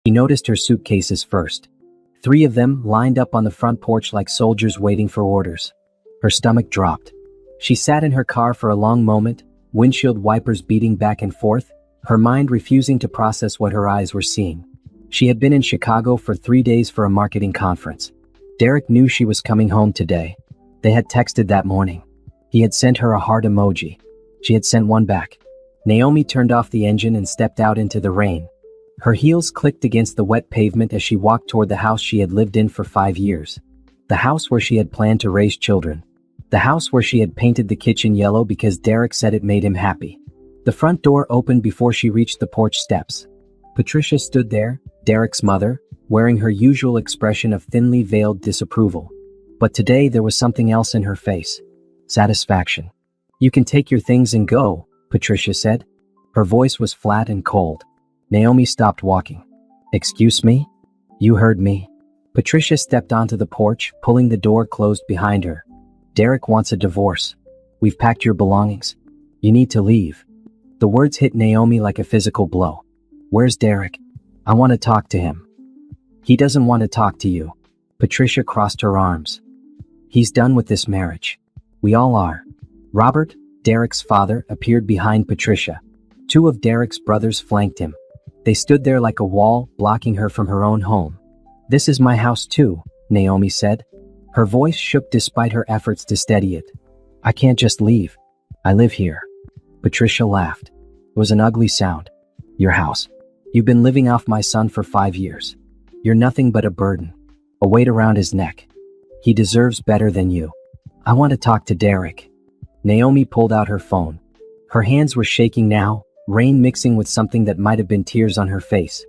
He noticed her suitcases first. 3 of them lined up on the front porch like soldiers waiting for orders. Her stomach dropped. She sat in her car for a long moment, windshield wipers beating back and forth, her mind refusing to process what her eyes were seeing. She had been in Chicago for 3 days for a marketing conference. Derek knew she was coming home today. They had texted that morning. He had sent her a heart emoji. She had sent one back. Naomi turned off the engine and stepped out into the rain. Her heels clicked against the wet pavement as she walked toward the house she had lived in for 5 years. The house where she had planned to raise children. The house where she had painted the kitchen yellow because Derek said it made him happy. The front door opened before she reached the porch steps. Patricia stood there, Derek's mother, wearing her usual expression of thinly veiled disapproval. But today there was something else in her face. Satisfaction. "You can take your things and go," Patricia said. Her voice was flat and cold. Naomi stopped walking. "Excuse me?" "You heard me." Patricia stepped onto the porch, pulling the door closed behind her. "Derek wants a divorce. We've packed your belongings. You need to leave." The words hit Naomi like a physical blow. "Where's Derek? I want to talk to him." "He doesn't want to talk to you." Patricia crossed her arms. "He's done with this marriage. We all are." Robert, Derek's father, appeared behind Patricia. 2 of Derek's brothers flanked him. They stood there like a wall, blocking her from her own home. "This is my house too," Naomi said. Her voice shook despite her efforts to steady it. "I can't just leave. I live here." Patricia laughed. It was an ugly sound. "Your house. You've been living off my son for 5 years. You're nothing but a burden. A weight around his neck. He deserves better than you. I want to talk to Derek." Naomi pulled out her phone. Her hands were shaking now, rain mixing with something that might have been tears on her face.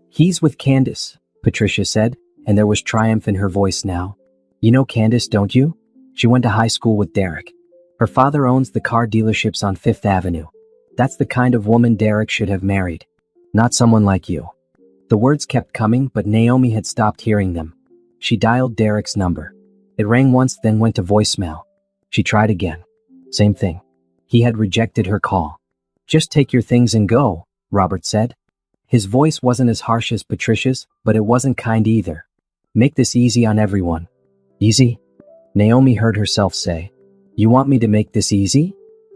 "He's with Candace," Patricia said, and there was triumph in her voice now. "You know Candace, don't you? She went to high school with Derek. Her father owns the car dealerships on 5th Avenue. That's the kind of woman Derek should have married. Not someone like you." The words kept coming, but Naomi had stopped hearing them. She dialed Derek's number. It rang once, then went to voicemail. She tried again. Same thing. He had rejected her call. "Just take your things and go," Robert said. His voice wasn't as harsh as Patricia's, but it wasn't kind either. "Make this easy on everyone." "Easy?" Naomi heard herself say. "You want me to make this easy?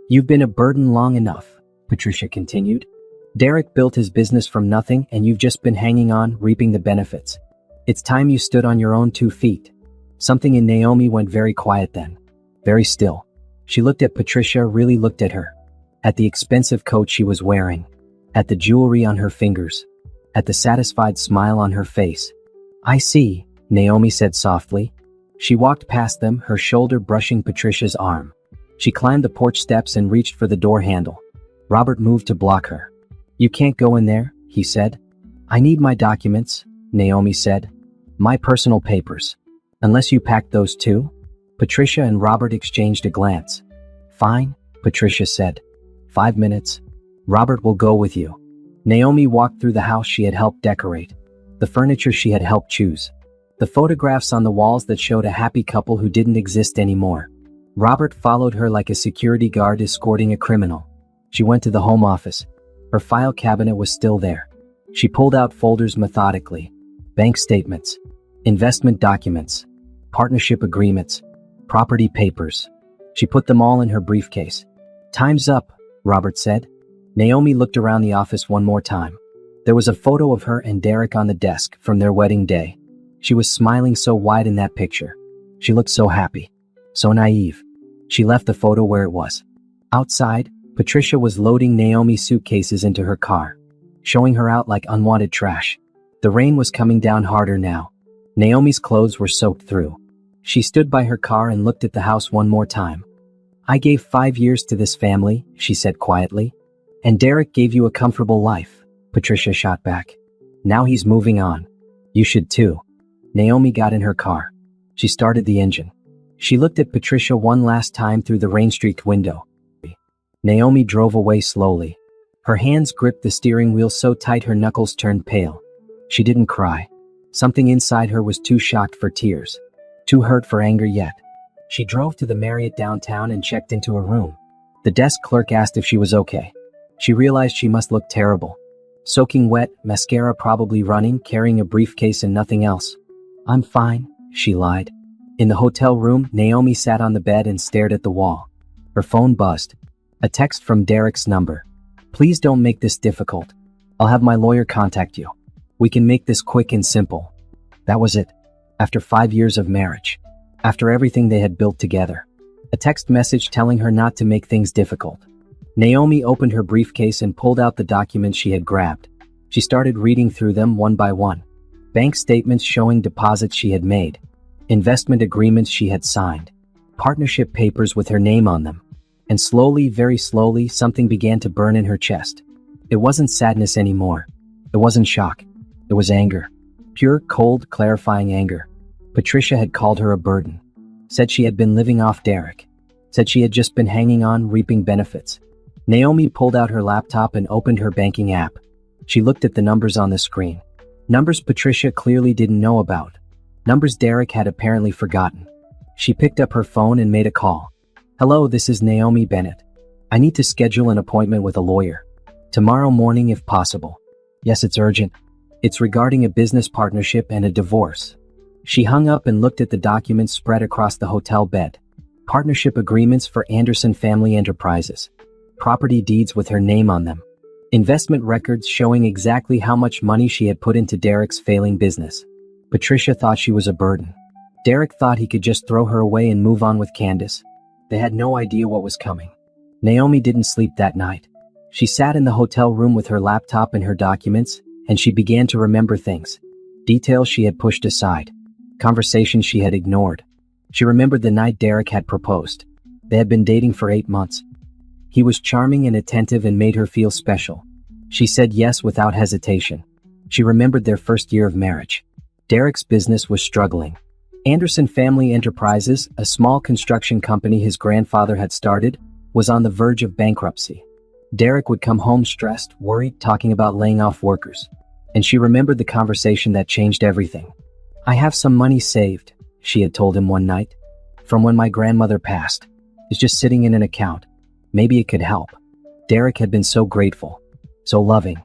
You've been a burden long enough," Patricia continued. "Derek built his business from nothing and you've just been hanging on, reaping the benefits. It's time you stood on your own 2 feet. Something in Naomi went very quiet then. Very still. She looked at Patricia, really looked at her. At the expensive coat she was wearing. At the jewelry on her fingers. At the satisfied smile on her face. "I see," Naomi said softly. She walked past them, her shoulder brushing Patricia's arm. She climbed the porch steps and reached for the door handle. Robert moved to block her. "You can't go in there," he said. "I need my documents," Naomi said. "My personal papers. Unless you packed those too?" Patricia and Robert exchanged a glance. "Fine," Patricia said. 5 minutes. Robert will go with you." Naomi walked through the house she had helped decorate. The furniture she had helped choose. The photographs on the walls that showed a happy couple who didn't exist anymore. Robert followed her like a security guard escorting a criminal. She went to the home office. Her file cabinet was still there. She pulled out folders methodically. Bank statements. Investment documents. Partnership agreements. Property papers. She put them all in her briefcase. "Time's up," Robert said. Naomi looked around the office one more time. There was a photo of her and Derek on the desk from their wedding day. She was smiling so wide in that picture. She looked so happy. So naive. She left the photo where it was. Outside, Patricia was loading Naomi's suitcases into her car, showing her out like unwanted trash. The rain was coming down harder now. Naomi's clothes were soaked through. She stood by her car and looked at the house one more time. "I gave 5 years to this family," she said quietly. "And Derek gave you a comfortable life," Patricia shot back. "Now he's moving on. You should too." Naomi got in her car. She started the engine. She looked at Patricia one last time through the rain-streaked window. Naomi drove away slowly. Her hands gripped the steering wheel so tight her knuckles turned pale. She didn't cry. Something inside her was too shocked for tears. Too hurt for anger yet. She drove to the Marriott downtown and checked into a room. The desk clerk asked if she was okay. She realized she must look terrible. Soaking wet, mascara probably running, carrying a briefcase and nothing else. I'm fine, she lied. In the hotel room, Naomi sat on the bed and stared at the wall. Her phone buzzed. A text from Derek's number. Please don't make this difficult. I'll have my lawyer contact you. We can make this quick and simple. That was it. After 5 years of marriage. After everything they had built together. A text message telling her not to make things difficult. Naomi opened her briefcase and pulled out the documents she had grabbed. She started reading through them one by one. Bank statements showing deposits she had made. Investment agreements she had signed. Partnership papers with her name on them. And slowly, very slowly, something began to burn in her chest. It wasn't sadness anymore. It wasn't shock. It was anger. Pure, cold, clarifying anger. Patricia had called her a burden. Said she had been living off Derek. Said she had just been hanging on, reaping benefits. Naomi pulled out her laptop and opened her banking app. She looked at the numbers on the screen. Numbers Patricia clearly didn't know about. Numbers Derek had apparently forgotten. She picked up her phone and made a call. Hello, this is Naomi Bennett. I need to schedule an appointment with a lawyer. Tomorrow morning if possible. Yes, it's urgent. It's regarding a business partnership and a divorce. She hung up and looked at the documents spread across the hotel bed. Partnership agreements for Anderson Family Enterprises. Property deeds with her name on them. Investment records showing exactly how much money she had put into Derek's failing business. Patricia thought she was a burden. Derek thought he could just throw her away and move on with Candace. They had no idea what was coming. Naomi didn't sleep that night. She sat in the hotel room with her laptop and her documents, and she began to remember things. Details she had pushed aside. Conversations she had ignored. She remembered the night Derek had proposed. They had been dating for 8 months. He was charming and attentive and made her feel special. She said yes without hesitation. She remembered their first year of marriage. Derek's business was struggling. Anderson Family Enterprises, a small construction company his grandfather had started, was on the verge of bankruptcy. Derek would come home stressed, worried, talking about laying off workers. And she remembered the conversation that changed everything. I have some money saved, she had told him one night. From when my grandmother passed. It's just sitting in an account. Maybe it could help. Derek had been so grateful. So loving.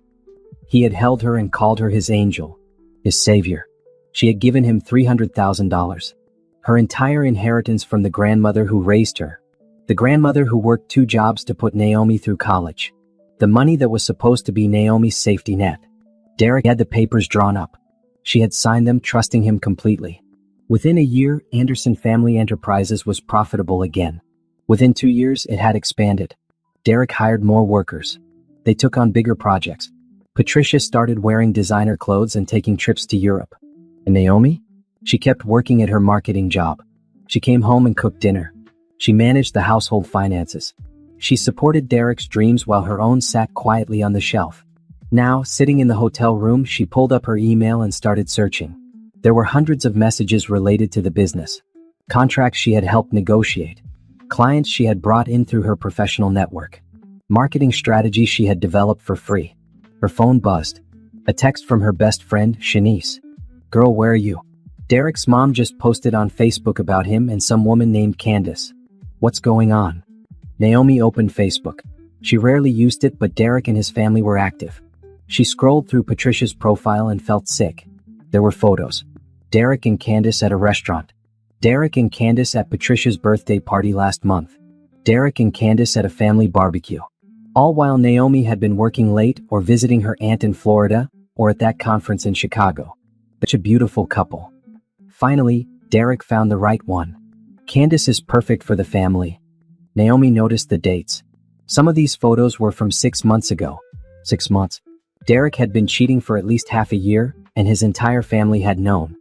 He had held her and called her his angel. His savior. She had given him $300,000. Her entire inheritance from the grandmother who raised her. The grandmother who worked 2 jobs to put Naomi through college. The money that was supposed to be Naomi's safety net. Derek had the papers drawn up. She had signed them, trusting him completely. Within a year, Anderson Family Enterprises was profitable again. Within 2 years, it had expanded. Derek hired more workers. They took on bigger projects. Patricia started wearing designer clothes and taking trips to Europe. And Naomi? She kept working at her marketing job. She came home and cooked dinner. She managed the household finances. She supported Derek's dreams while her own sat quietly on the shelf. Now, sitting in the hotel room, she pulled up her email and started searching. There were hundreds of messages related to the business. Contracts she had helped negotiate. Clients she had brought in through her professional network. Marketing strategies she had developed for free. Her phone buzzed. A text from her best friend, Shanice. Girl, where are you? Derek's mom just posted on Facebook about him and some woman named Candace. What's going on? Naomi opened Facebook. She rarely used it, but Derek and his family were active. She scrolled through Patricia's profile and felt sick. There were photos. Derek and Candace at a restaurant. Derek and Candace at Patricia's birthday party last month. Derek and Candace at a family barbecue. All while Naomi had been working late or visiting her aunt in Florida or at that conference in Chicago. Such a beautiful couple. Finally, Derek found the right one. Candace is perfect for the family. Naomi noticed the dates. Some of these photos were from 6 months ago. 6 months. Derek had been cheating for at least half a year, and his entire family had known.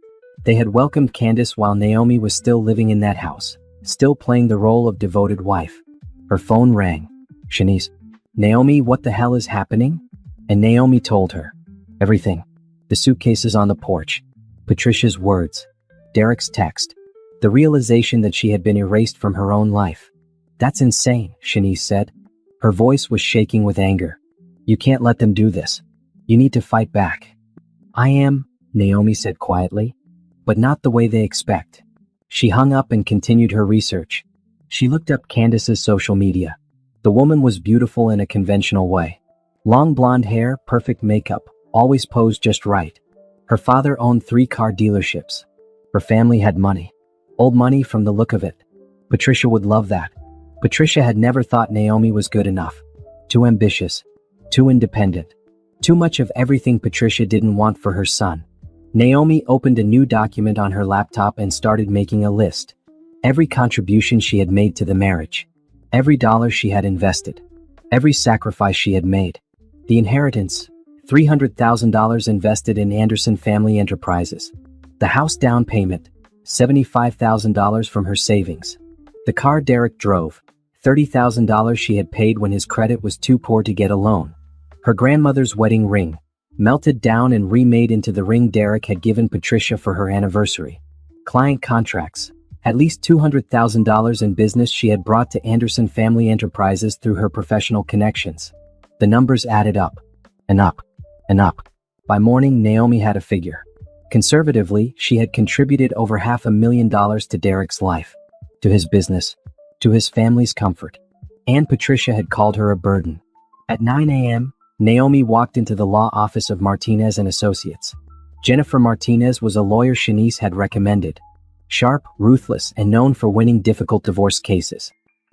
They had welcomed Candace while Naomi was still living in that house, still playing the role of devoted wife. Her phone rang. Shanice. Naomi, what the hell is happening? And Naomi told her. Everything. The suitcases on the porch. Patricia's words. Derek's text. The realization that she had been erased from her own life. That's insane, Shanice said. Her voice was shaking with anger. You can't let them do this. You need to fight back. I am, Naomi said quietly. But not the way they expect. She hung up and continued her research. She looked up Candace's social media. The woman was beautiful in a conventional way. Long blonde hair, perfect makeup, always posed just right. Her father owned 3 car dealerships. Her family had money. Old money from the look of it. Patricia would love that. Patricia had never thought Naomi was good enough. Too ambitious. Too independent. Too much of everything Patricia didn't want for her son. Naomi opened a new document on her laptop and started making a list. Every contribution she had made to the marriage. Every dollar she had invested. Every sacrifice she had made. The inheritance, $300,000 invested in Anderson Family Enterprises. The house down payment, $75,000 from her savings. The car Derek drove, $30,000 she had paid when his credit was too poor to get a loan. Her grandmother's wedding ring, melted down and remade into the ring Derek had given Patricia for her anniversary. Client contracts, at least $200,000 in business she had brought to Anderson Family Enterprises through her professional connections. The numbers added up, and up, and up. By morning, Naomi had a figure. Conservatively, she had contributed over $500,000 to Derek's life, to his business, to his family's comfort. And Patricia had called her a burden. At 9 a.m., Naomi walked into the law office of Martinez and Associates. Jennifer Martinez was a lawyer Shanice had recommended. Sharp, ruthless, and known for winning difficult divorce cases.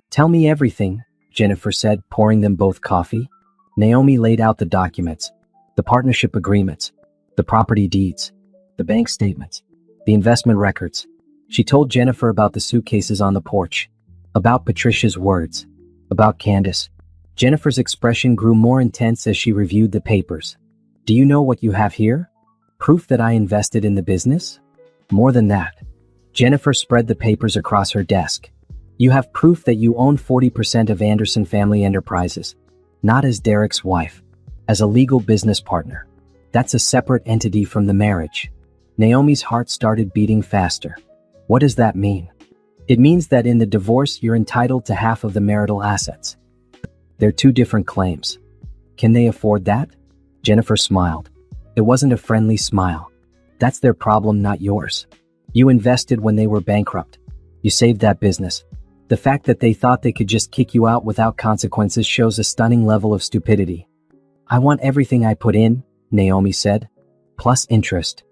"Tell me everything," Jennifer said, pouring them both coffee. Naomi laid out the documents, the partnership agreements, the property deeds, the bank statements, the investment records. She told Jennifer about the suitcases on the porch, about Patricia's words, about Candace. Jennifer's expression grew more intense as she reviewed the papers. "Do you know what you have here? Proof that I invested in the business? More than that." Jennifer spread the papers across her desk. "You have proof that you own 40% of Anderson Family Enterprises. Not as Derek's wife, as a legal business partner. That's a separate entity from the marriage." Naomi's heart started beating faster. "What does that mean?" "It means that in the divorce you're entitled to half of the marital assets." "They're 2 different claims. Can they afford that?" Jennifer smiled. It wasn't a friendly smile. "That's their problem, not yours. You invested when they were bankrupt. You saved that business. The fact that they thought they could just kick you out without consequences shows a stunning level of stupidity." "I want everything I put in," Naomi said. "Plus interest.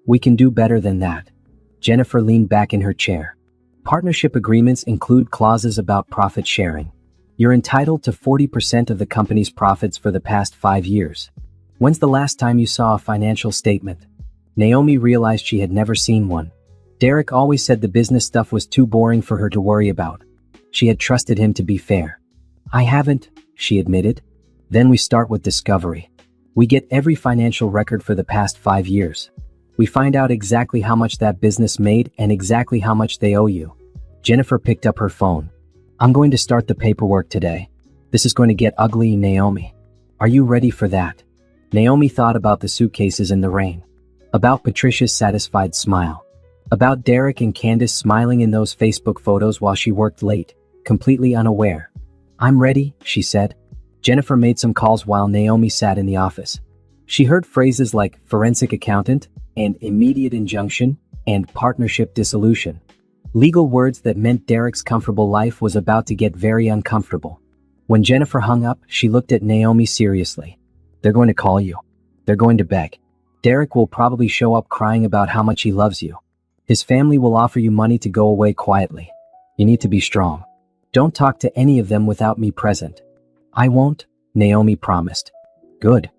We can do better than that." Jennifer leaned back in her chair. "Partnership agreements include clauses about profit sharing. You're entitled to 40% of the company's profits for the past 5 years. When's the last time you saw a financial statement?" Naomi realized she had never seen one. Derek always said the business stuff was too boring for her to worry about. She had trusted him to be fair. "I haven't," she admitted. "Then we start with discovery. We get every financial record for the past 5 years. We find out exactly how much that business made and exactly how much they owe you." Jennifer picked up her phone. "I'm going to start the paperwork today. This is going to get ugly, Naomi. Are you ready for that?" Naomi thought about the suitcases in the rain. About Patricia's satisfied smile. About Derek and Candace smiling in those Facebook photos while she worked late, completely unaware. "I'm ready," she said. Jennifer made some calls while Naomi sat in the office. She heard phrases like forensic accountant, and immediate injunction, and partnership dissolution. Legal words that meant Derek's comfortable life was about to get very uncomfortable. When Jennifer hung up, she looked at Naomi seriously. "They're going to call you. They're going to beg. Derek will probably show up crying about how much he loves you. His family will offer you money to go away quietly. You need to be strong. Don't talk to any of them without me present." "I won't," Naomi promised. "Good."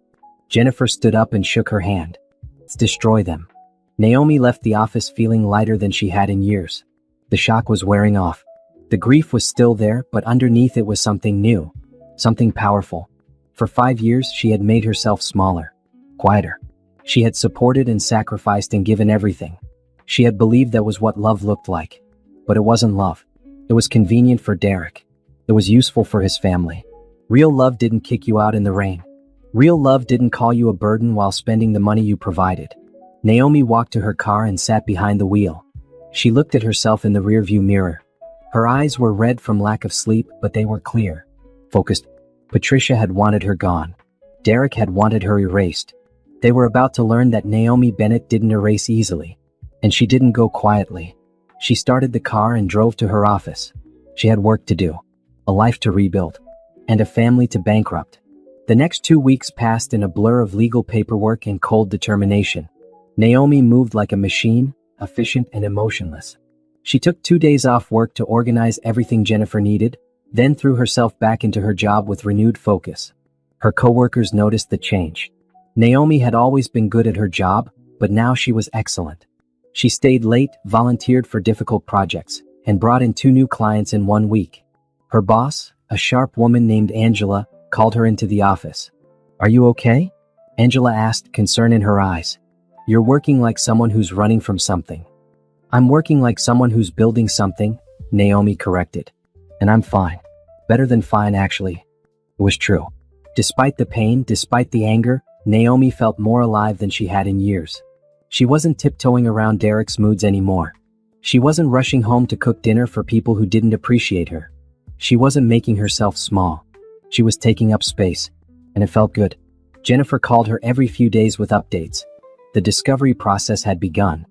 Jennifer stood up and shook her hand. "Let's destroy them." Naomi left the office feeling lighter than she had in years. The shock was wearing off. The grief was still there, but underneath it was something new, something powerful. For 5 years, she had made herself smaller, quieter. She had supported and sacrificed and given everything. She had believed that was what love looked like. But it wasn't love. It was convenient for Derek. It was useful for his family. Real love didn't kick you out in the rain. Real love didn't call you a burden while spending the money you provided. Naomi walked to her car and sat behind the wheel. She looked at herself in the rearview mirror. Her eyes were red from lack of sleep, but they were clear, focused. Patricia had wanted her gone. Derek had wanted her erased. They were about to learn that Naomi Bennett didn't erase easily. And she didn't go quietly. She started the car and drove to her office. She had work to do, a life to rebuild, and a family to bankrupt. The next 2 weeks passed in a blur of legal paperwork and cold determination. Naomi moved like a machine, efficient and emotionless. She took 2 days off work to organize everything Jennifer needed, then threw herself back into her job with renewed focus. Her coworkers noticed the change. Naomi had always been good at her job, but now she was excellent. She stayed late, volunteered for difficult projects, and brought in 2 new clients in 1 week. Her boss, a sharp woman named Angela, called her into the office. "Are you okay?" Angela asked, concern in her eyes. "You're working like someone who's running from something." "I'm working like someone who's building something," Naomi corrected. "And I'm fine. Better than fine, actually." It was true. Despite the pain, despite the anger, Naomi felt more alive than she had in years. She wasn't tiptoeing around Derek's moods anymore. She wasn't rushing home to cook dinner for people who didn't appreciate her. She wasn't making herself small. She was taking up space, and it felt good. Jennifer called her every few days with updates. The discovery process had begun.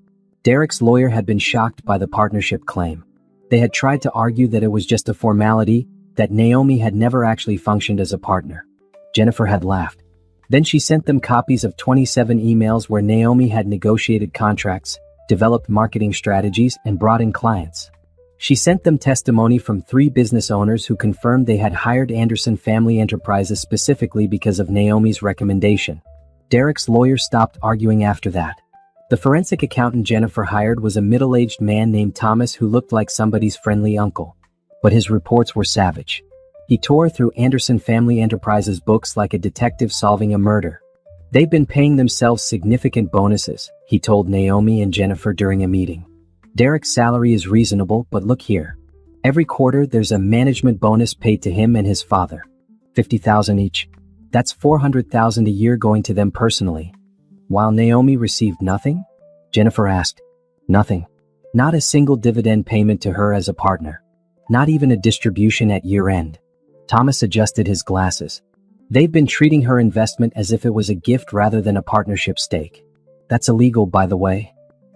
Derek's lawyer had been shocked by the partnership claim. They had tried to argue that it was just a formality, that Naomi had never actually functioned as a partner. Jennifer had laughed. Then she sent them copies of 27 emails where Naomi had negotiated contracts, developed marketing strategies, and brought in clients. She sent them testimony from 3 business owners who confirmed they had hired Anderson Family Enterprises specifically because of Naomi's recommendation. Derek's lawyer stopped arguing after that. The forensic accountant Jennifer hired was a middle-aged man named Thomas who looked like somebody's friendly uncle. But his reports were savage. He tore through Anderson Family Enterprises books like a detective solving a murder. "They've been paying themselves significant bonuses," he told Naomi and Jennifer during a meeting. "Derek's salary is reasonable, but look here. Every quarter there's a management bonus paid to him and his father. $50,000 each. That's $400,000 a year going to them personally." While Naomi received nothing? Jennifer asked. Nothing. Not a single dividend payment to her as a partner. Not even a distribution at year-end. Thomas adjusted his glasses. "They've been treating her investment as if it was a gift rather than a partnership stake. That's illegal, by the way."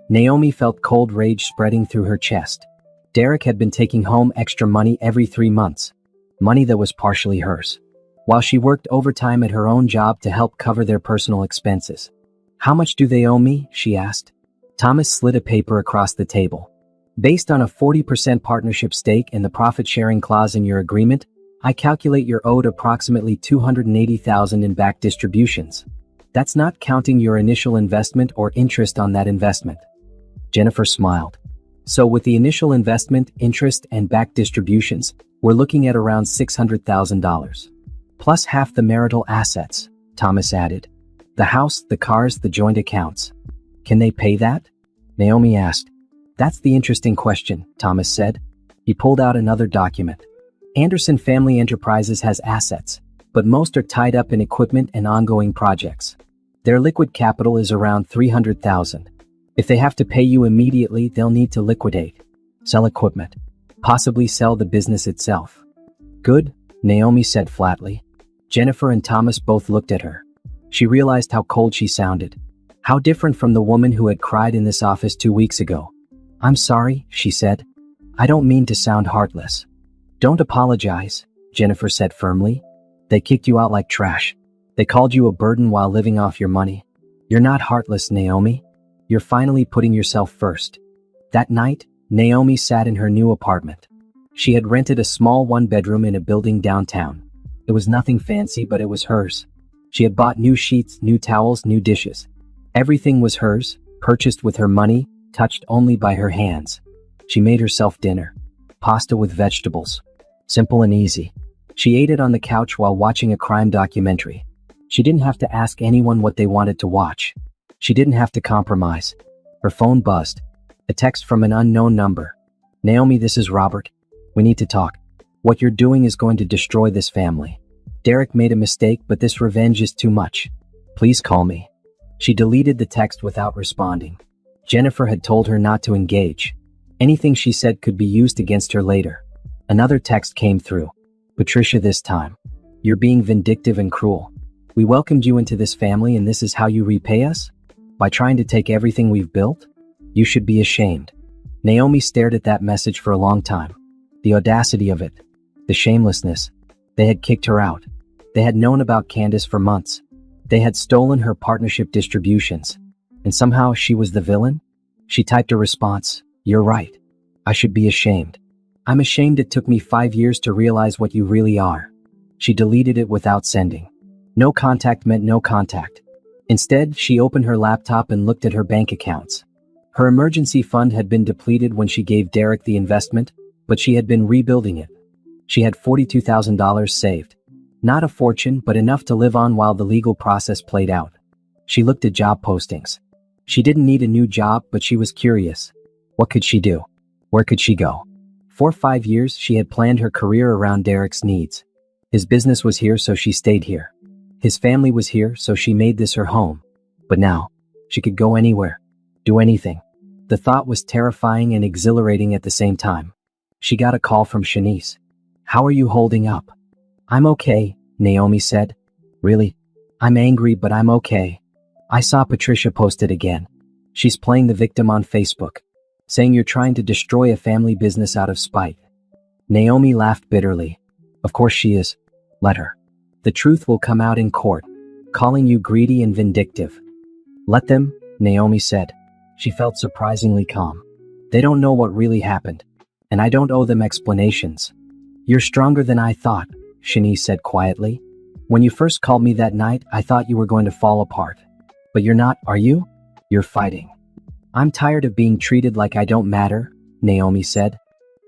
Naomi felt cold rage spreading through her chest. Derek had been taking home extra money every 3 months. Money that was partially hers. While she worked overtime at her own job to help cover their personal expenses. "How much do they owe me?" she asked. Thomas slid a paper across the table. "Based on a 40% partnership stake and the profit-sharing clause in your agreement, I calculate you're owed approximately $280,000 in back distributions. That's not counting your initial investment or interest on that investment." Jennifer smiled. "So with the initial investment, interest, and back distributions, we're looking at around $600,000. Plus half the marital assets," Thomas added. "The house, the cars, the joint accounts. Can they pay that?" Naomi asked. "That's the interesting question," Thomas said. He pulled out another document. "Anderson Family Enterprises has assets, but most are tied up in equipment and ongoing projects. Their liquid capital is around $300,000. If they have to pay you immediately, they'll need to liquidate, sell equipment, possibly sell the business itself." "Good," Naomi said flatly. Jennifer and Thomas both looked at her. She realized how cold she sounded. How different from the woman who had cried in this office 2 weeks ago. "I'm sorry," she said. "I don't mean to sound heartless." "Don't apologize," Jennifer said firmly. "They kicked you out like trash. They called you a burden while living off your money. You're not heartless, Naomi. You're finally putting yourself first." That night, Naomi sat in her new apartment. She had rented a small 1-bedroom in a building downtown. It was nothing fancy, but it was hers. She had bought new sheets, new towels, new dishes. Everything was hers, purchased with her money, touched only by her hands. She made herself dinner. Pasta with vegetables. Simple and easy. She ate it on the couch while watching a crime documentary. She didn't have to ask anyone what they wanted to watch. She didn't have to compromise. Her phone buzzed. A text from an unknown number. "Naomi, this is Robert. We need to talk. What you're doing is going to destroy this family. Derek made a mistake, but this revenge is too much. Please call me." She deleted the text without responding. Jennifer had told her not to engage. Anything she said could be used against her later. Another text came through. "Patricia, this time. You're being vindictive and cruel. We welcomed you into this family and this is how you repay us? By trying to take everything we've built? You should be ashamed." Naomi stared at that message for a long time. The audacity of it. The shamelessness. They had kicked her out. They had known about Candace for months. They had stolen her partnership distributions. And somehow she was the villain? She typed a response, "You're right. I should be ashamed. I'm ashamed it took me 5 years to realize what you really are." She deleted it without sending. No contact meant no contact. Instead, she opened her laptop and looked at her bank accounts. Her emergency fund had been depleted when she gave Derek the investment, but she had been rebuilding it. She had $42,000 saved. Not a fortune, but enough to live on while the legal process played out. She looked at job postings. She didn't need a new job, but she was curious. What could she do? Where could she go? For 5 years, she had planned her career around Derek's needs. His business was here, so she stayed here. His family was here, so she made this her home. But now, she could go anywhere, do anything. The thought was terrifying and exhilarating at the same time. She got a call from Shanice. "How are you holding up?" "I'm okay," Naomi said. "Really? I'm angry, but I'm okay. I saw Patricia post it again. She's playing the victim on Facebook, saying you're trying to destroy a family business out of spite." Naomi laughed bitterly. "Of course she is. Let her. The truth will come out in court, calling you greedy and vindictive." "Let them," Naomi said. She felt surprisingly calm. "They don't know what really happened, and I don't owe them explanations." "You're stronger than I thought," Shanice said quietly. "When you first called me that night, I thought you were going to fall apart. But you're not, are you? You're fighting." "I'm tired of being treated like I don't matter," Naomi said.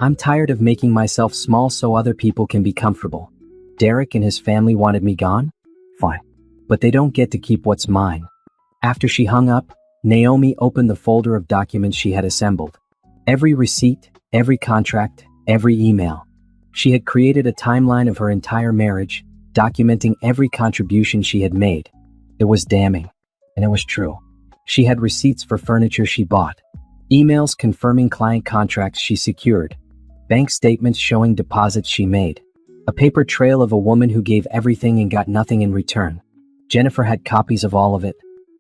"I'm tired of making myself small so other people can be comfortable. Derek and his family wanted me gone? Fine. But they don't get to keep what's mine." After she hung up, Naomi opened the folder of documents she had assembled. Every receipt, every contract, every email. She had created a timeline of her entire marriage, documenting every contribution she had made. It was damning. And it was true. She had receipts for furniture she bought, emails confirming client contracts she secured, bank statements showing deposits she made, a paper trail of a woman who gave everything and got nothing in return. Jennifer had copies of all of it.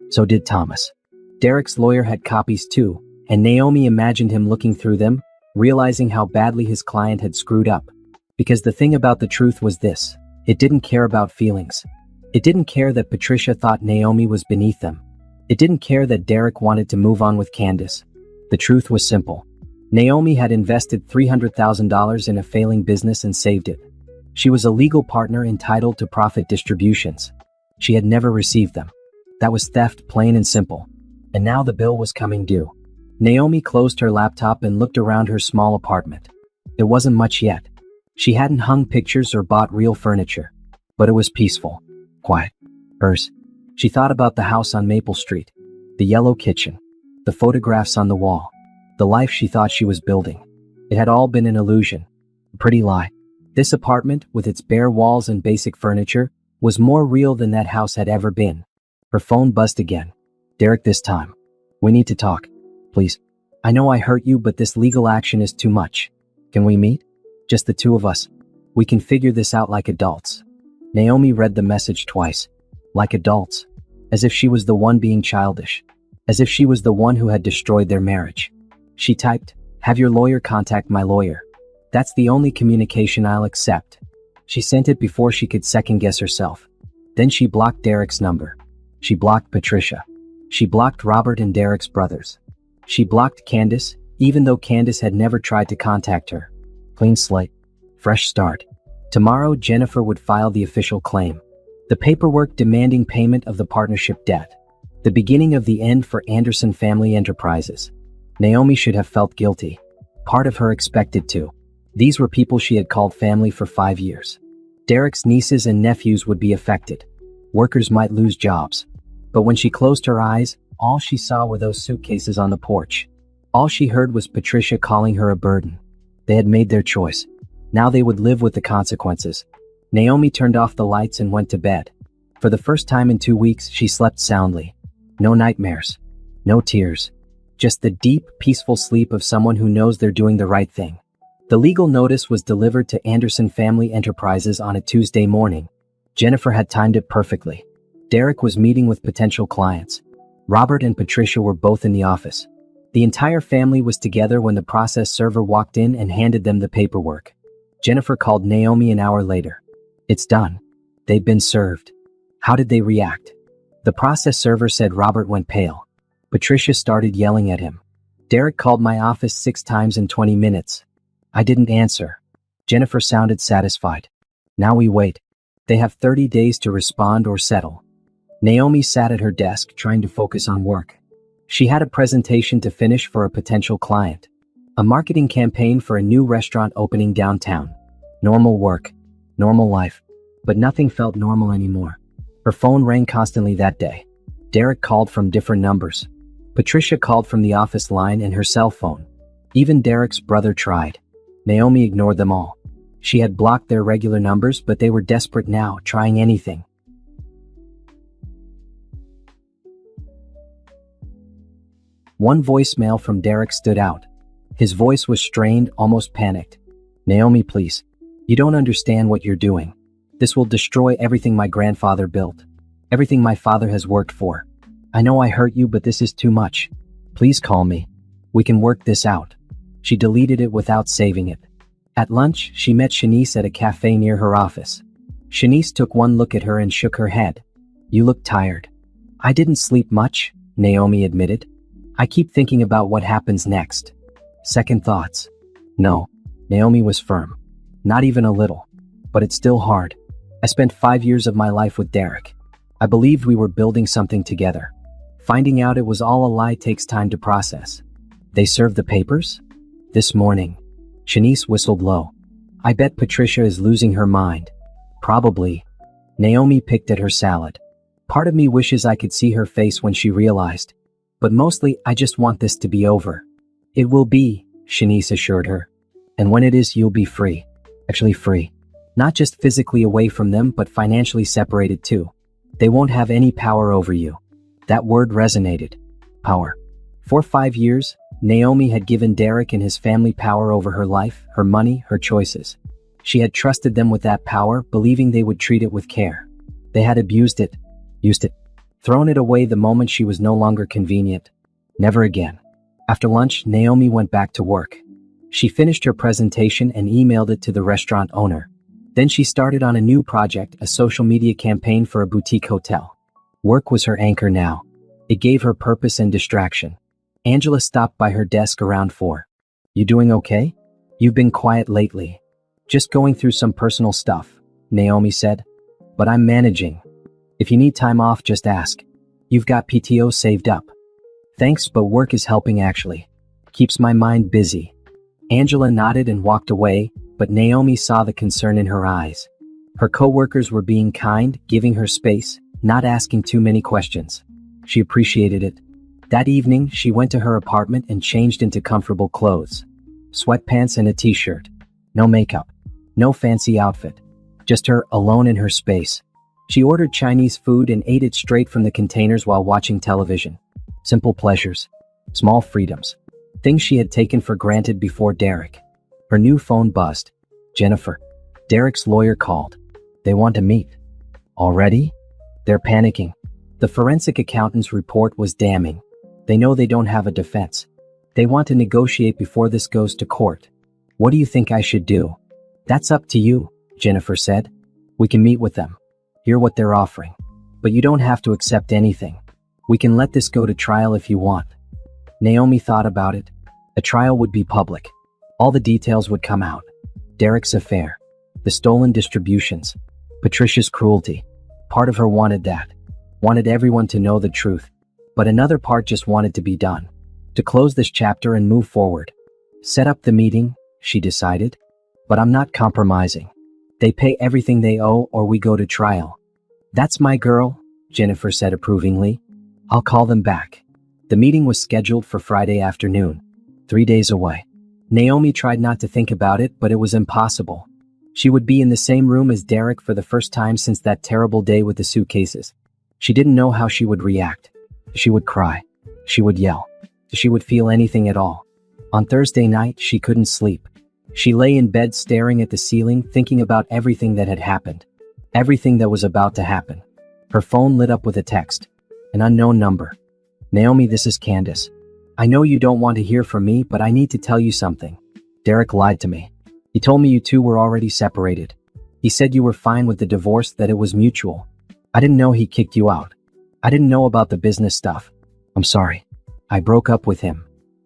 So did Thomas. Derek's lawyer had copies too, and Naomi imagined him looking through them, realizing how badly his client had screwed up. Because the thing about the truth was this: it didn't care about feelings. It didn't care that Patricia thought Naomi was beneath them. It didn't care that Derek wanted to move on with Candace. The truth was simple. Naomi had invested $300,000 in a failing business and saved it. She was a legal partner entitled to profit distributions. She had never received them. That was theft, plain and simple. And now the bill was coming due. Naomi closed her laptop and looked around her small apartment. It wasn't much yet. She hadn't hung pictures or bought real furniture. But it was peaceful. Quiet. Hers. She thought about the house on Maple Street, the yellow kitchen, the photographs on the wall, the life she thought she was building. It had all been an illusion, a pretty lie. This apartment, with its bare walls and basic furniture, was more real than that house had ever been. Her phone buzzed again. "Derek, this time. We need to talk. Please. I know I hurt you, but this legal action is too much. Can we meet? Just the two of us. We can figure this out like adults." Naomi read the message twice. Like adults. As if she was the one being childish. As if she was the one who had destroyed their marriage. She typed, "Have your lawyer contact my lawyer. That's the only communication I'll accept." She sent it before she could second-guess herself. Then she blocked Derek's number. She blocked Patricia. She blocked Robert and Derek's brothers. She blocked Candace, even though Candace had never tried to contact her. Clean slate. Fresh start. Tomorrow, Jennifer would file the official claim. The paperwork demanding payment of the partnership debt. The beginning of the end for Anderson Family Enterprises. Naomi should have felt guilty. Part of her expected to. These were people she had called family for 5 years. Derek's nieces and nephews would be affected. Workers might lose jobs. But when she closed her eyes, all she saw were those suitcases on the porch. All she heard was Patricia calling her a burden. They had made their choice. Now they would live with the consequences. Naomi turned off the lights and went to bed. For the first time in 2 weeks, she slept soundly. No nightmares. No tears. Just the deep, peaceful sleep of someone who knows they're doing the right thing. The legal notice was delivered to Anderson Family Enterprises on a Tuesday morning. Jennifer had timed it perfectly. Derek was meeting with potential clients. Robert and Patricia were both in the office. The entire family was together when the process server walked in and handed them the paperwork. Jennifer called Naomi an hour later. "It's done. They've been served. How did they react? The process server said Robert went pale. Patricia started yelling at him. Derek called my office 6 times in 20 minutes. I didn't answer. Jennifer sounded satisfied. Now we wait. They have 30 days to respond or settle. Naomi sat at her desk trying to focus on work. She had a presentation to finish for a potential client. A marketing campaign for a new restaurant opening downtown. Normal work. Normal life. But nothing felt normal anymore. Her phone rang constantly that day. Derek called from different numbers. Patricia called from the office line and her cell phone. Even Derek's brother tried. Naomi ignored them all. She had blocked their regular numbers, but they were desperate now, trying anything. One voicemail from Derek stood out. His voice was strained, almost panicked. Naomi, please. You don't understand what you're doing. This will destroy everything my grandfather built. Everything my father has worked for. I know I hurt you, but this is too much. Please call me. We can work this out. She deleted it without saving it. At lunch, she met Shanice at a cafe near her office. Shanice took one look at her and shook her head. You look tired. I didn't sleep much, Naomi admitted. I keep thinking about what happens next. Second thoughts. No. Naomi was firm. Not even a little. But it's still hard. I spent 5 years of my life with Derek. I believed we were building something together. Finding out it was all a lie takes time to process. They served the papers? This morning. Shanice whistled low. I bet Patricia is losing her mind. Probably. Naomi picked at her salad. Part of me wishes I could see her face when she realized. But mostly, I just want this to be over. It will be, Shanice assured her. And when it is, you'll be free. Actually free. Not just physically away from them, but financially separated too. They won't have any power over you. That word resonated. Power. For 5 years, Naomi had given Derek and his family power over her life, her money, her choices. She had trusted them with that power, believing they would treat it with care. They had abused it, used it, thrown it away the moment she was no longer convenient. Never again. After lunch, Naomi went back to work. She finished her presentation and emailed it to the restaurant owner. Then she started on a new project, a social media campaign for a boutique hotel. Work was her anchor now. It gave her purpose and distraction. Angela stopped by her desk around 4. You doing okay? You've been quiet lately. Just going through some personal stuff, Naomi said. But I'm managing. If you need time off, just ask. You've got PTO saved up. Thanks, but work is helping actually. Keeps my mind busy. Angela nodded and walked away, but Naomi saw the concern in her eyes. Her coworkers were being kind, giving her space, not asking too many questions. She appreciated it. That evening, she went to her apartment and changed into comfortable clothes. Sweatpants and a t-shirt. No makeup. No fancy outfit. Just her, alone in her space. She ordered Chinese food and ate it straight from the containers while watching television. Simple pleasures. Small freedoms. Things she had taken for granted before Derek. Her new phone buzzed. Jennifer. Derek's lawyer called. They want to meet. Already? They're panicking. The forensic accountant's report was damning. They know they don't have a defense. They want to negotiate before this goes to court. What do you think I should do? That's up to you, Jennifer said. We can meet with them. Hear what they're offering. But you don't have to accept anything. We can let this go to trial if you want. Naomi thought about it. A trial would be public. All the details would come out. Derek's affair. The stolen distributions. Patricia's cruelty. Part of her wanted that. Wanted everyone to know the truth. But another part just wanted to be done. To close this chapter and move forward. Set up the meeting, she decided. But I'm not compromising. They pay everything they owe or we go to trial. That's my girl, Jennifer said approvingly. I'll call them back. The meeting was scheduled for Friday afternoon. 3 days away. Naomi tried not to think about it, but it was impossible. She would be in the same room as Derek for the first time since that terrible day with the suitcases. She didn't know how she would react. She would cry. She would yell. She would feel anything at all. On Thursday night, she couldn't sleep. She lay in bed staring at the ceiling, thinking about everything that had happened. Everything that was about to happen. Her phone lit up with a text. An unknown number. Naomi, this is Candace. I know you don't want to hear from me, but I need to tell you something. Derek lied to me. He told me you two were already separated. He said you were fine with the divorce, that it was mutual. I didn't know he kicked you out. I didn't know about the business stuff. I'm sorry. I broke up with him.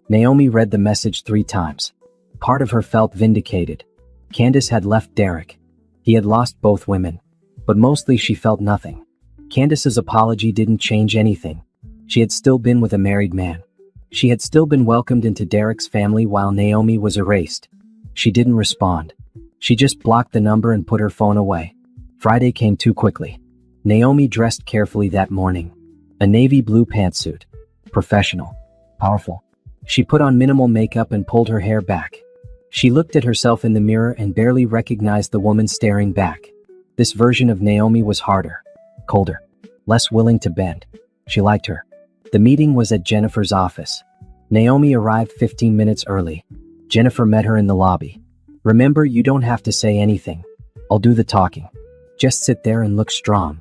Naomi read the message 3 times. Part of her felt vindicated. Candace had left Derek. He had lost both women. But mostly she felt nothing. Candace's apology didn't change anything. She had still been with a married man. She had still been welcomed into Derek's family while Naomi was erased. She didn't respond. She just blocked the number and put her phone away. Friday came too quickly. Naomi dressed carefully that morning. A navy blue pantsuit. Professional. Powerful. She put on minimal makeup and pulled her hair back. She looked at herself in the mirror and barely recognized the woman staring back. This version of Naomi was harder, colder, less willing to bend. She liked her. The meeting was at Jennifer's office. Naomi arrived 15 minutes early. Jennifer met her in the lobby. Remember, you don't have to say anything. I'll do the talking. Just sit there and look strong.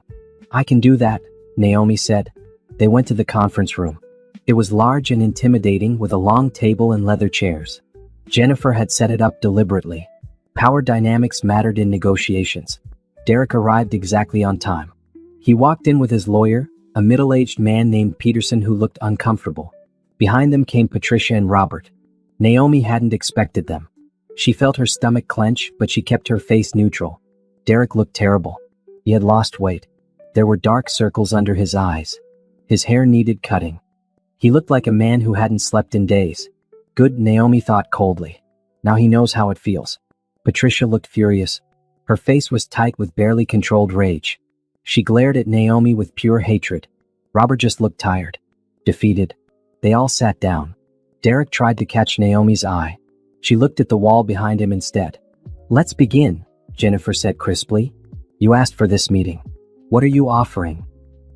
I can do that, Naomi said. They went to the conference room. It was large and intimidating with a long table and leather chairs. Jennifer had set it up deliberately. Power dynamics mattered in negotiations. Derek arrived exactly on time. He walked in with his lawyer, a middle-aged man named Peterson who looked uncomfortable. Behind them came Patricia and Robert. Naomi hadn't expected them. She felt her stomach clench, but she kept her face neutral. Derek looked terrible. He had lost weight. There were dark circles under his eyes. His hair needed cutting. He looked like a man who hadn't slept in days. Good, Naomi thought coldly. Now he knows how it feels. Patricia looked furious. Her face was tight with barely controlled rage. She glared at Naomi with pure hatred. Robert just looked tired. Defeated. They all sat down. Derek tried to catch Naomi's eye. She looked at the wall behind him instead. Let's begin, Jennifer said crisply. You asked for this meeting. What are you offering?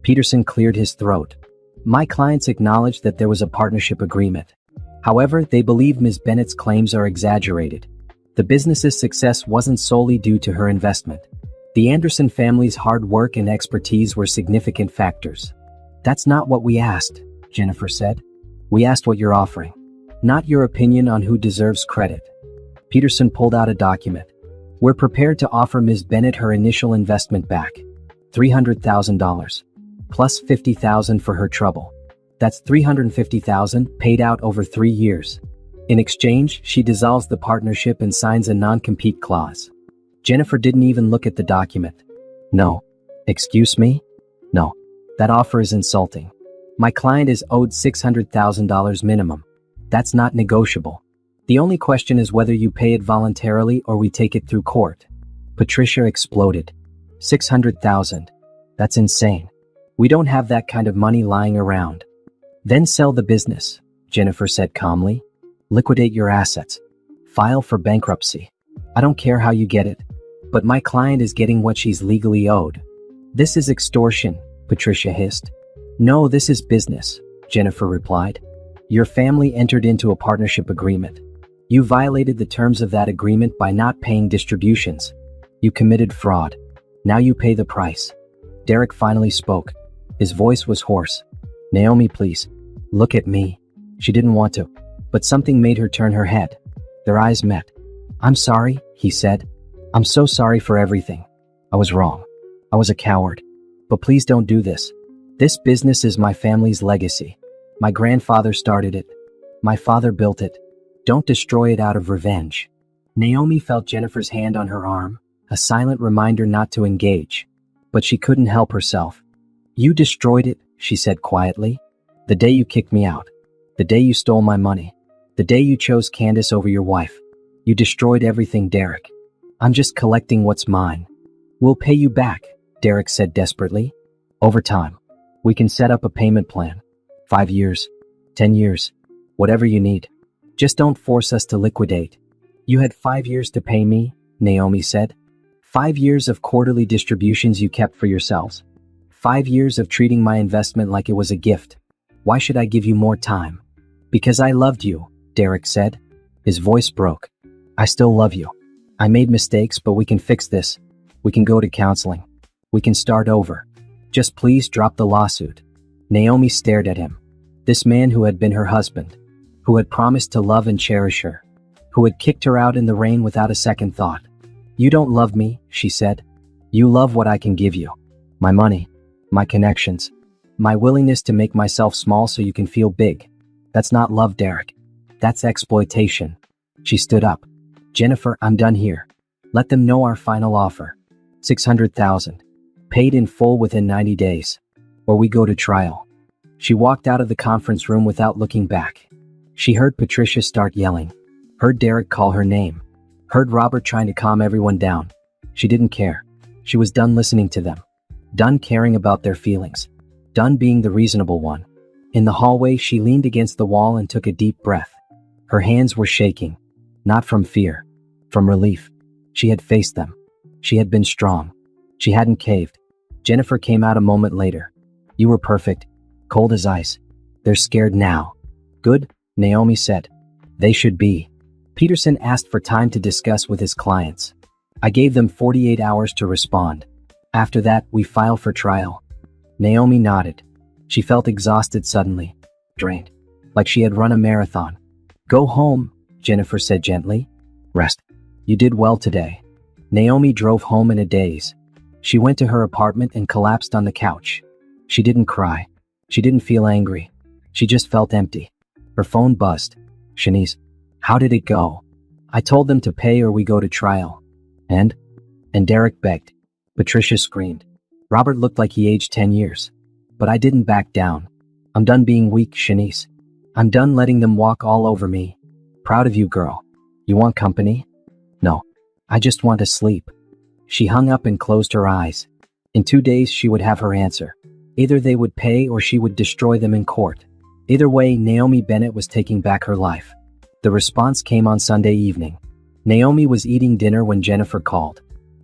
Peterson cleared his throat. My clients acknowledged that there was a partnership agreement. However, they believe Ms. Bennett's claims are exaggerated. The business's success wasn't solely due to her investment. The Anderson family's hard work and expertise were significant factors. That's not what we asked, Jennifer said. We asked what you're offering, not your opinion on who deserves credit. Peterson pulled out a document. We're prepared to offer Ms. Bennett her initial investment back, $300,000, plus $50,000 for her trouble. That's $350,000 paid out over 3 years. In exchange, she dissolves the partnership and signs a non-compete clause. Jennifer didn't even look at the document. No. Excuse me? No. That offer is insulting. My client is owed $600,000 minimum. That's not negotiable. The only question is whether you pay it voluntarily or we take it through court. Patricia exploded. $600,000. That's insane. We don't have that kind of money lying around. Then sell the business, Jennifer said calmly. Liquidate your assets. File for bankruptcy. I don't care how you get it, but my client is getting what she's legally owed. This is extortion, Patricia hissed. No, this is business, Jennifer replied. Your family entered into a partnership agreement. You violated the terms of that agreement by not paying distributions. You committed fraud. Now you pay the price. Derek finally spoke. His voice was hoarse. Naomi, please. Look at me. She didn't want to, but something made her turn her head. Their eyes met. I'm sorry, he said. I'm so sorry for everything. I was wrong. I was a coward. But please don't do this. This business is my family's legacy. My grandfather started it. My father built it. Don't destroy it out of revenge. Naomi felt Jennifer's hand on her arm, a silent reminder not to engage. But she couldn't help herself. You destroyed it, she said quietly. The day you kicked me out. The day you stole my money. The day you chose Candace over your wife. You destroyed everything, Derek. I'm just collecting what's mine. We'll pay you back, Derek said desperately. Over time. We can set up a payment plan. 5 years. 10 years. Whatever you need. Just don't force us to liquidate. You had 5 years to pay me, Naomi said. 5 years of quarterly distributions you kept for yourselves. 5 years of treating my investment like it was a gift. Why should I give you more time? Because I loved you, Derek said. His voice broke. I still love you. I made mistakes, but we can fix this. We can go to counseling. We can start over. Just please drop the lawsuit. Naomi stared at him. This man who had been her husband, who had promised to love and cherish her, who had kicked her out in the rain without a second thought. You don't love me, she said. You love what I can give you. My money, my connections, my willingness to make myself small so you can feel big. That's not love, Derek. That's exploitation. She stood up. Jennifer, I'm done here. Let them know our final offer. 600,000. Paid in full within 90 days. Or we go to trial. She walked out of the conference room without looking back. She heard Patricia start yelling. Heard Derek call her name. Heard Robert trying to calm everyone down. She didn't care. She was done listening to them. Done caring about their feelings. Done being the reasonable one. In the hallway, she leaned against the wall and took a deep breath. Her hands were shaking. Not from fear. From relief. She had faced them. She had been strong. She hadn't caved. Jennifer came out a moment later. You were perfect. Cold as ice. They're scared now. Good, Naomi said. They should be. Peterson asked for time to discuss with his clients. I gave them 48 hours to respond. After that, we file for trial. Naomi nodded. She felt exhausted suddenly. Drained. Like she had run a marathon. Go home, Jennifer said gently. Rest. You did well today. Naomi drove home in a daze. She went to her apartment and collapsed on the couch. She didn't cry. She didn't feel angry. She just felt empty. Her phone buzzed. Shanice, how did it go? I told them to pay or we go to trial. And Derek begged. Patricia screamed. Robert looked like he aged 10 years. But I didn't back down. I'm done being weak, Shanice. I'm done letting them walk all over me. Proud of you, girl. You want company? No. I just want to sleep. She hung up and closed her eyes. In 2 days, she would have her answer. Either they would pay or she would destroy them in court. Either way, Naomi Bennett was taking back her life. The response came on Sunday evening. Naomi was eating dinner when Jennifer called.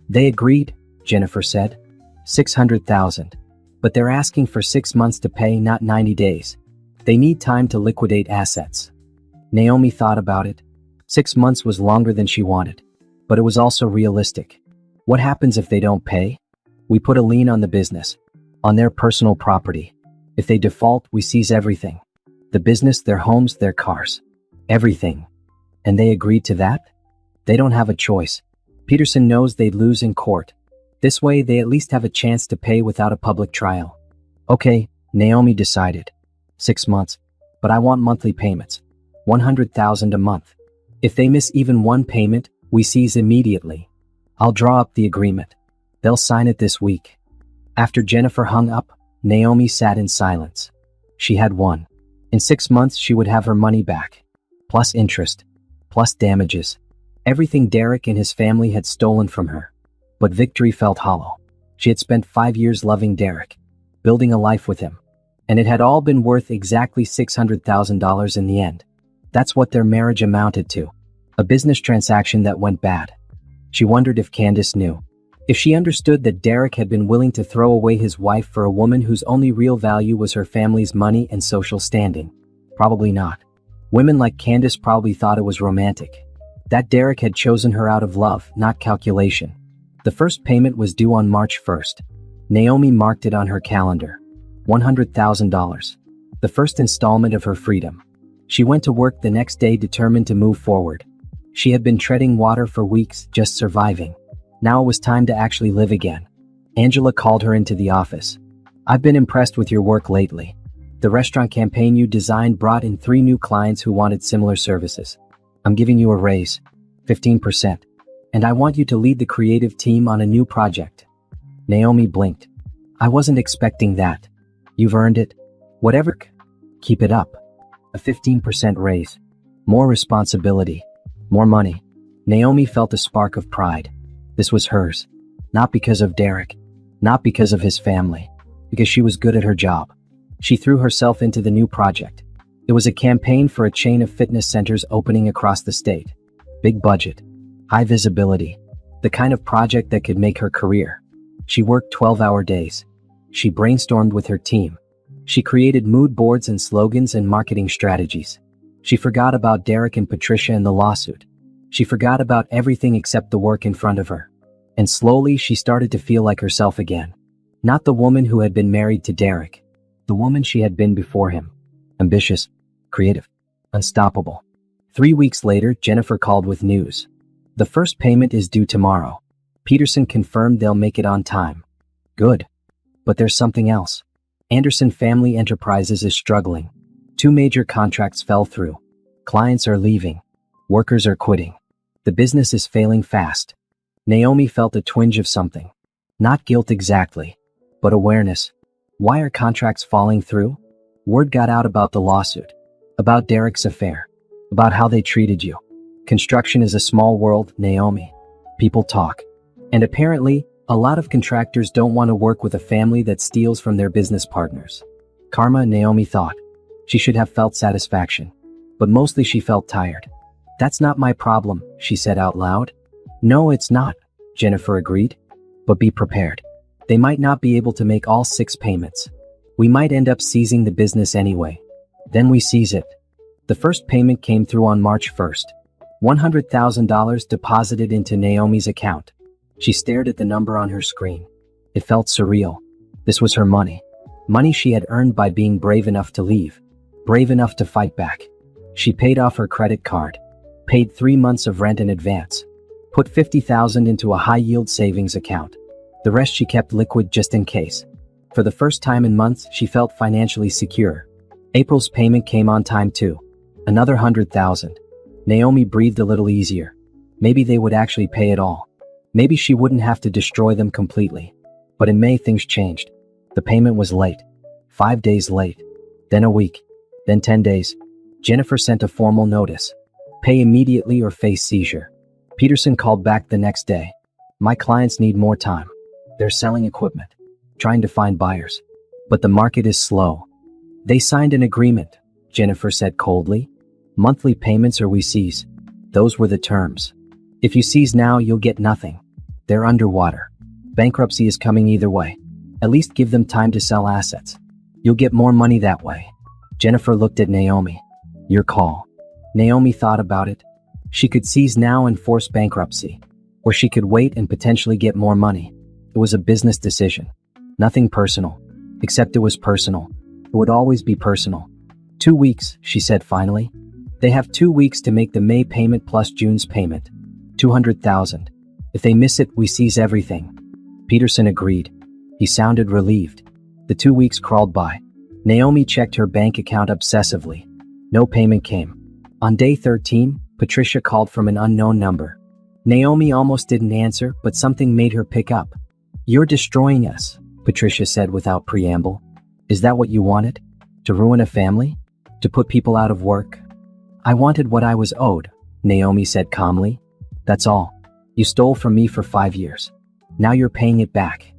They agreed, Jennifer said. 600,000. But they're asking for 6 months to pay, not 90 days. They need time to liquidate assets. Naomi thought about it. 6 months was longer than she wanted. But it was also realistic. What happens if they don't pay? We put a lien on the business. On their personal property. If they default, we seize everything. The business, their homes, their cars. Everything. And they agreed to that? They don't have a choice. Peterson knows they'd lose in court. This way, they at least have a chance to pay without a public trial. Okay, Naomi decided. 6 months. But I want monthly payments. 100,000 a month. If they miss even one payment, we seize immediately. I'll draw up the agreement. They'll sign it this week. After Jennifer hung up, Naomi sat in silence. She had won. In 6 months, she would have her money back. Plus interest. Plus damages. Everything Derek and his family had stolen from her. But victory felt hollow. She had spent 5 years loving Derek. Building a life with him. And it had all been worth exactly $600,000 in the end. That's what their marriage amounted to. A business transaction that went bad. She wondered if Candace knew. If she understood that Derek had been willing to throw away his wife for a woman whose only real value was her family's money and social standing. Probably not. Women like Candace probably thought it was romantic. That Derek had chosen her out of love, not calculation. The first payment was due on March 1st. Naomi marked it on her calendar. $100,000. The first installment of her freedom. She went to work the next day determined to move forward. She had been treading water for weeks, just surviving. Now it was time to actually live again. Angela called her into the office. I've been impressed with your work lately. The restaurant campaign you designed brought in 3 new clients who wanted similar services. I'm giving you a raise, 15%. And I want you to lead the creative team on a new project. Naomi blinked. I wasn't expecting that. You've earned it. Whatever. Keep it up. A 15% raise. More responsibility. More money. Naomi felt a spark of pride. This was hers. Not because of Derek. Not because of his family. Because she was good at her job. She threw herself into the new project. It was a campaign for a chain of fitness centers opening across the state. Big budget. High visibility. The kind of project that could make her career. She worked 12-hour days. She brainstormed with her team. She created mood boards and slogans and marketing strategies. She forgot about Derek and Patricia and the lawsuit. She forgot about everything except the work in front of her. And slowly she started to feel like herself again. Not the woman who had been married to Derek. The woman she had been before him. Ambitious. Creative. Unstoppable. 3 weeks later, Jennifer called with news. The first payment is due tomorrow. Peterson confirmed they'll make it on time. Good. But there's something else. Anderson Family Enterprises is struggling. 2 major contracts fell through. Clients are leaving. Workers are quitting. The business is failing fast. Naomi felt a twinge of something. Not guilt exactly, but awareness. Why are contracts falling through? Word got out about the lawsuit. About Derek's affair. About how they treated you. Construction is a small world, Naomi. People talk. And apparently, a lot of contractors don't want to work with a family that steals from their business partners. Karma, Naomi thought. She should have felt satisfaction. But mostly she felt tired. That's not my problem, she said out loud. No, it's not, Jennifer agreed. But be prepared. They might not be able to make all 6 payments. We might end up seizing the business anyway. Then we seize it. The first payment came through on March 1st. $100,000 deposited into Naomi's account. She stared at the number on her screen. It felt surreal. This was her money. Money she had earned by being brave enough to leave. Brave enough to fight back. She paid off her credit card. Paid 3 months of rent in advance. Put $50,000 into a high-yield savings account. The rest she kept liquid just in case. For the first time in months, she felt financially secure. April's payment came on time too. Another $100,000. Naomi breathed a little easier. Maybe they would actually pay it all. Maybe she wouldn't have to destroy them completely. But in May things changed. The payment was late. 5 days late. Then a week. Then 10 days. Jennifer sent a formal notice. Pay immediately or face seizure. Peterson called back the next day. My clients need more time. They're selling equipment. Trying to find buyers. But the market is slow. They signed an agreement, Jennifer said coldly. Monthly payments or we seize. Those were the terms. If you seize now, you'll get nothing. They're underwater. Bankruptcy is coming either way. At least give them time to sell assets. You'll get more money that way. Jennifer looked at Naomi. Your call. Naomi thought about it. She could seize now and force bankruptcy. Or she could wait and potentially get more money. It was a business decision. Nothing personal. Except it was personal. It would always be personal. 2 weeks, she said finally. They have 2 weeks to make the May payment plus June's payment. $200,000. If they miss it, we seize everything. Peterson agreed. He sounded relieved. The 2 weeks crawled by. Naomi checked her bank account obsessively. No payment came. On day 13, Patricia called from an unknown number. Naomi almost didn't answer, but something made her pick up. You're destroying us, Patricia said without preamble. Is that what you wanted? To ruin a family? To put people out of work? I wanted what I was owed, Naomi said calmly. That's all. You stole from me for 5 years. Now you're paying it back.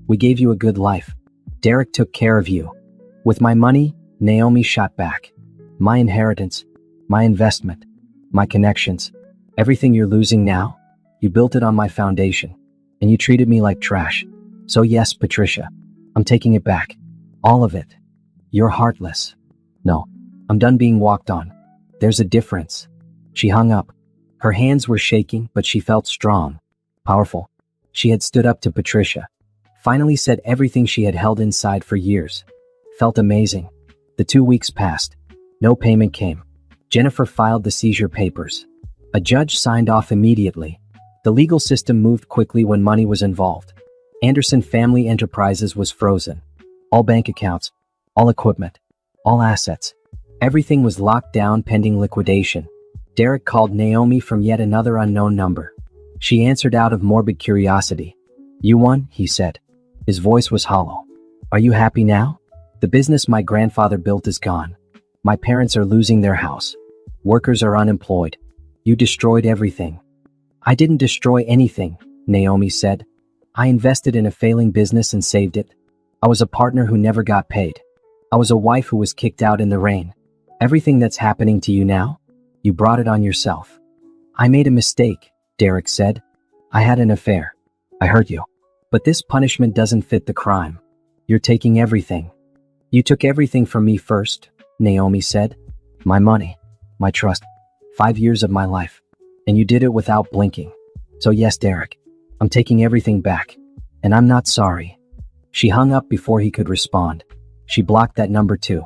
We gave you a good life. Derek took care of you. With my money, Naomi shot back. My inheritance, my investment, my connections, everything you're losing now, you built it on my foundation, and you treated me like trash. So yes, Patricia, I'm taking it back. All of it. You're heartless. No, I'm done being walked on. There's a difference. She hung up. Her hands were shaking, but she felt strong, powerful. She had stood up to Patricia. Finally said everything she had held inside for years. Felt amazing. The 2 weeks passed. No payment came. Jennifer filed the seizure papers. A judge signed off immediately. The legal system moved quickly when money was involved. Anderson Family Enterprises was frozen. All bank accounts, all equipment, all assets. Everything was locked down pending liquidation. Derek called Naomi from yet another unknown number. She answered out of morbid curiosity. You won, he said. His voice was hollow. Are you happy now? The business my grandfather built is gone. My parents are losing their house. Workers are unemployed. You destroyed everything. I didn't destroy anything, Naomi said. I invested in a failing business and saved it. I was a partner who never got paid. I was a wife who was kicked out in the rain. Everything that's happening to you now, you brought it on yourself. I made a mistake, Derek said. I had an affair. I hurt you. But this punishment doesn't fit the crime. You're taking everything. You took everything from me first, Naomi said. My money, my trust, 5 years of my life. And you did it without blinking. So yes, Derek, I'm taking everything back. And I'm not sorry. She hung up before he could respond. She blocked that number too.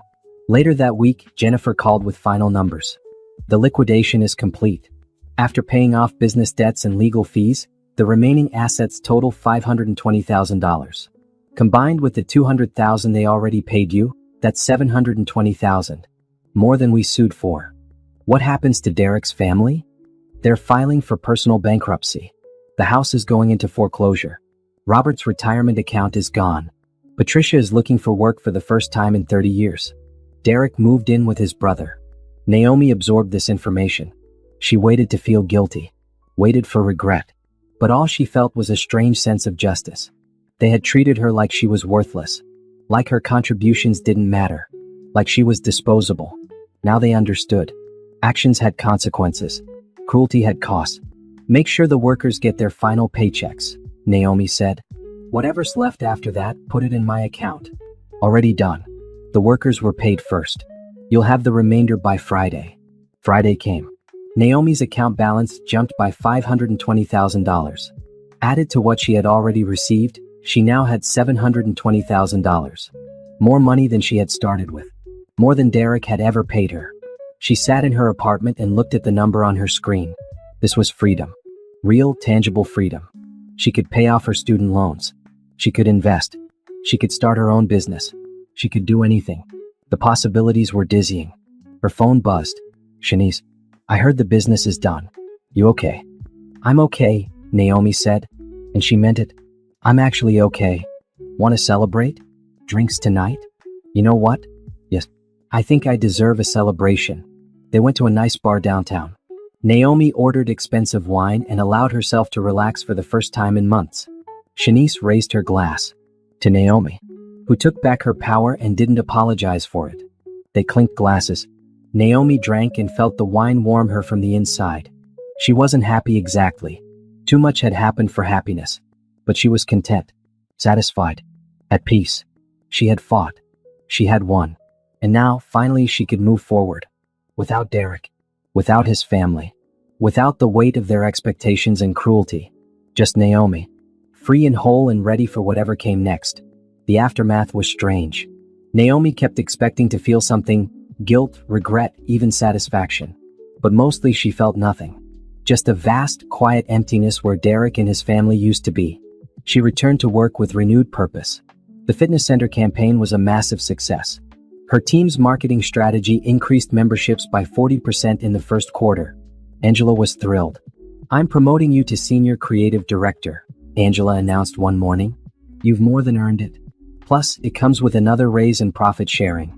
Later that week, Jennifer called with final numbers. The liquidation is complete. After paying off business debts and legal fees, the remaining assets total $520,000. Combined with the $200,000 they already paid you, that's $720,000. More than we sued for. What happens to Derek's family? They're filing for personal bankruptcy. The house is going into foreclosure. Robert's retirement account is gone. Patricia is looking for work for the first time in 30 years. Derek moved in with his brother. Naomi absorbed this information. She waited to feel guilty. Waited for regret. But all she felt was a strange sense of justice. They had treated her like she was worthless. Like her contributions didn't matter. Like she was disposable. Now they understood. Actions had consequences. Cruelty had costs. Make sure the workers get their final paychecks, Naomi said. Whatever's left after that, put it in my account. Already done. The workers were paid first. You'll have the remainder by Friday. Friday came. Naomi's account balance jumped by $520,000. Added to what she had already received, she now had $720,000. More money than she had started with. More than Derek had ever paid her. She sat in her apartment and looked at the number on her screen. This was freedom. Real, tangible freedom. She could pay off her student loans. She could invest. She could start her own business. She could do anything. The possibilities were dizzying. Her phone buzzed. Shanice, I heard the business is done. You okay? I'm okay, Naomi said. And she meant it. I'm actually okay. Want to celebrate? Drinks tonight? You know what? Yes. I think I deserve a celebration. They went to a nice bar downtown. Naomi ordered expensive wine and allowed herself to relax for the first time in months. Shanice raised her glass to Naomi, who took back her power and didn't apologize for it. They clinked glasses. Naomi drank and felt the wine warm her from the inside. She wasn't happy exactly. Too much had happened for happiness. But she was content, satisfied, at peace. She had fought. She had won. And now, finally, she could move forward. Without Derek. Without his family. Without the weight of their expectations and cruelty. Just Naomi. Free and whole and ready for whatever came next. The aftermath was strange. Naomi kept expecting to feel something, guilt, regret, even satisfaction. But mostly she felt nothing. Just a vast, quiet emptiness where Derek and his family used to be. She returned to work with renewed purpose. The fitness center campaign was a massive success. Her team's marketing strategy increased memberships by 40% in the first quarter. Angela was thrilled. I'm promoting you to Senior Creative Director, Angela announced one morning. You've more than earned it. Plus, it comes with another raise in profit sharing.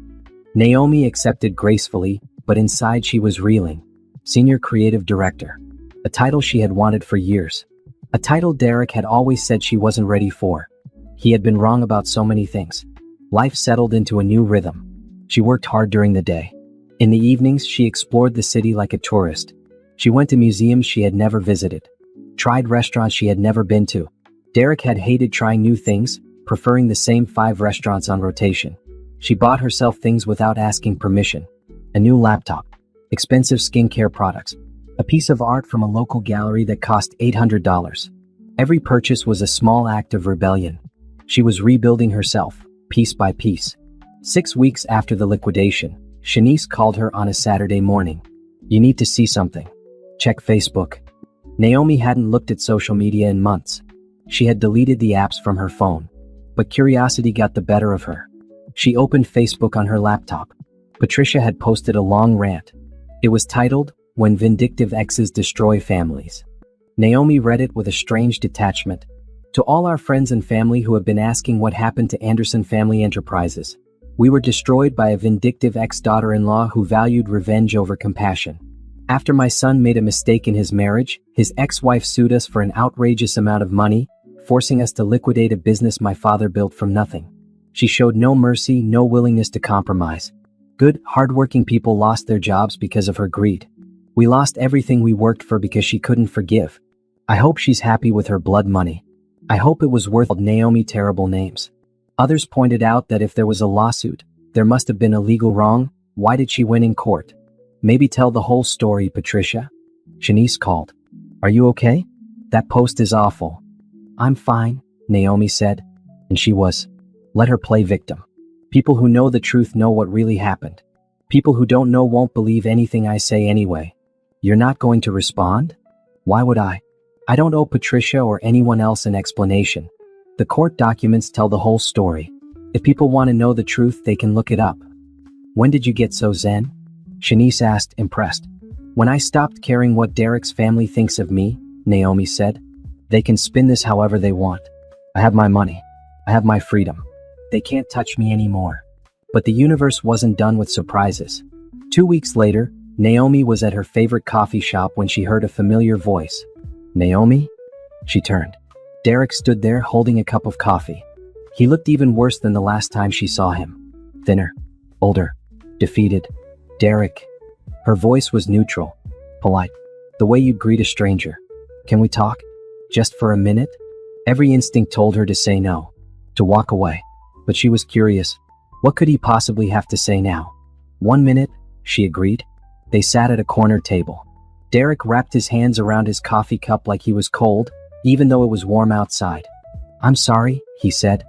Naomi accepted gracefully, but inside she was reeling. Senior Creative Director. A title she had wanted for years. A title Derek had always said she wasn't ready for. He had been wrong about so many things. Life settled into a new rhythm. She worked hard during the day. In the evenings, she explored the city like a tourist. She went to museums she had never visited. Tried restaurants she had never been to. Derek had hated trying new things, preferring the same 5 restaurants on rotation. She bought herself things without asking permission. A new laptop. Expensive skincare products. A piece of art from a local gallery that cost $800. Every purchase was a small act of rebellion. She was rebuilding herself, piece by piece. 6 weeks after the liquidation, Shanice called her on a Saturday morning. You need to see something. Check Facebook. Naomi hadn't looked at social media in months. She had deleted the apps from her phone. But curiosity got the better of her. She opened Facebook on her laptop. Patricia had posted a long rant. It was titled, When Vindictive Exes Destroy Families. Naomi read it with a strange detachment. To all our friends and family who have been asking what happened to Anderson Family Enterprises. We were destroyed by a vindictive ex-daughter-in-law who valued revenge over compassion. After my son made a mistake in his marriage, his ex-wife sued us for an outrageous amount of money, forcing us to liquidate a business my father built from nothing. She showed no mercy, no willingness to compromise. Good, hardworking people lost their jobs because of her greed. We lost everything we worked for because she couldn't forgive. I hope she's happy with her blood money. I hope it was worth Naomi terrible names. Others pointed out that if there was a lawsuit, there must have been a legal wrong. Why did she win in court? Maybe tell the whole story, Patricia. Shanice called. Are you okay? That post is awful. I'm fine, Naomi said. And she was. Let her play victim. People who know the truth know what really happened. People who don't know won't believe anything I say anyway. You're not going to respond? Why would I? I don't owe Patricia or anyone else an explanation. The court documents tell the whole story. If people want to know the truth, they can look it up. When did you get so zen? Shanice asked, impressed. When I stopped caring what Derek's family thinks of me, Naomi said. They can spin this however they want. I have my money. I have my freedom. They can't touch me anymore. But the universe wasn't done with surprises. 2 weeks later, Naomi was at her favorite coffee shop when she heard a familiar voice. Naomi? She turned. Derek stood there holding a cup of coffee. He looked even worse than the last time she saw him. Thinner, older, defeated. Derek. Her voice was neutral, polite, the way you'd greet a stranger. Can we talk? Just for a minute? Every instinct told her to say no, to walk away. But she was curious. What could he possibly have to say now? 1 minute, she agreed. They sat at a corner table. Derek wrapped his hands around his coffee cup like he was cold, even though it was warm outside. I'm sorry, he said.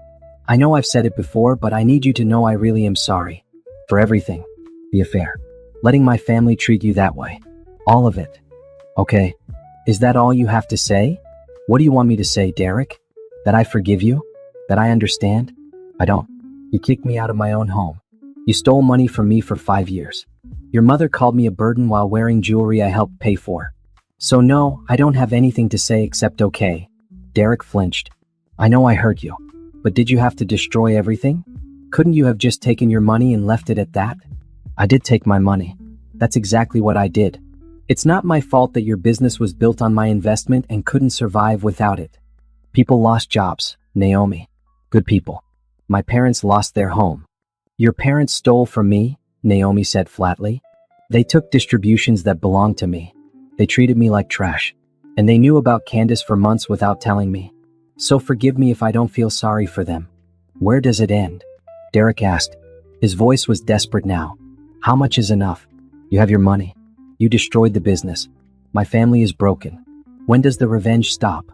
I know I've said it before, but I need you to know I really am sorry. For everything. The affair. Letting my family treat you that way. All of it. Okay. Is that all you have to say? What do you want me to say, Derek? That I forgive you? That I understand? I don't. You kicked me out of my own home. You stole money from me for 5 years. Your mother called me a burden while wearing jewelry I helped pay for. So no, I don't have anything to say except okay. Derek flinched. I know I hurt you. But did you have to destroy everything? Couldn't you have just taken your money and left it at that? I did take my money. That's exactly what I did. It's not my fault that your business was built on my investment and couldn't survive without it. People lost jobs, Naomi. Good people. My parents lost their home. Your parents stole from me, Naomi said flatly. They took distributions that belonged to me. They treated me like trash. And they knew about Candace for months without telling me. So forgive me if I don't feel sorry for them. Where does it end? Derek asked. His voice was desperate now. How much is enough? You have your money. You destroyed the business. My family is broken. When does the revenge stop?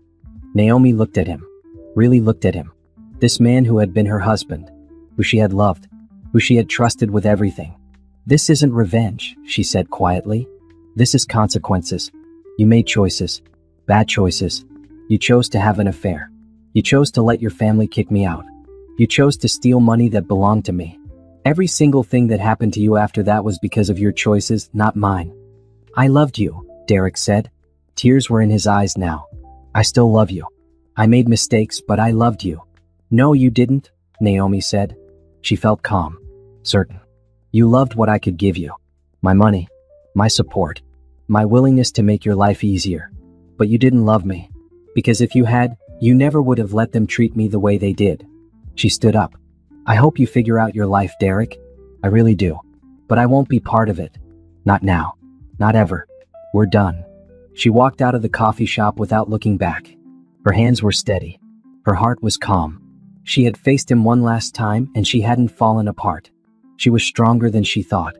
Naomi looked at him. Really looked at him. This man who had been her husband. Who she had loved. Who she had trusted with everything. This isn't revenge, she said quietly. This is consequences. You made choices. Bad choices. You chose to have an affair. You chose to let your family kick me out. You chose to steal money that belonged to me. Every single thing that happened to you after that was because of your choices, not mine. I loved you, Derek said. Tears were in his eyes now. I still love you. I made mistakes, but I loved you. No, you didn't, Naomi said. She felt calm. Certain. You loved what I could give you. My money. My support. My willingness to make your life easier. But you didn't love me. Because if you had, you never would have let them treat me the way they did. She stood up. I hope you figure out your life, Derek. I really do. But I won't be part of it. Not now. Not ever. We're done. She walked out of the coffee shop without looking back. Her hands were steady. Her heart was calm. She had faced him one last time and she hadn't fallen apart. She was stronger than she thought.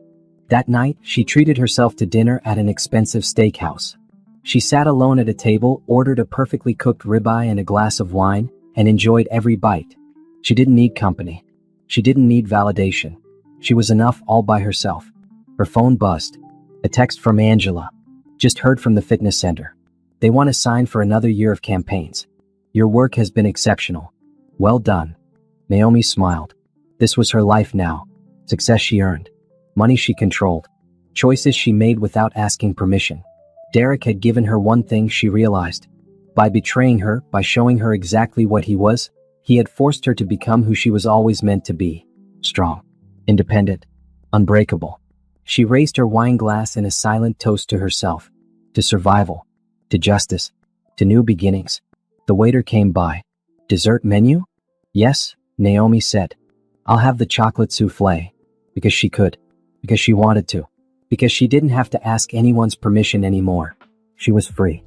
That night, she treated herself to dinner at an expensive steakhouse. She sat alone at a table, ordered a perfectly cooked ribeye and a glass of wine, and enjoyed every bite. She didn't need company. She didn't need validation. She was enough all by herself. Her phone buzzed. A text from Angela. Just heard from the fitness center. They want to sign for another year of campaigns. Your work has been exceptional. Well done. Naomi smiled. This was her life now. Success she earned. Money she controlled. Choices she made without asking permission. Derek had given her one thing she realized. By betraying her, by showing her exactly what he was, he had forced her to become who she was always meant to be. Strong. Independent. Unbreakable. She raised her wine glass in a silent toast to herself. To survival. To justice. To new beginnings. The waiter came by. Dessert menu? Yes, Naomi said. I'll have the chocolate souffle. Because she could. Because she wanted to. Because she didn't have to ask anyone's permission anymore. She was free.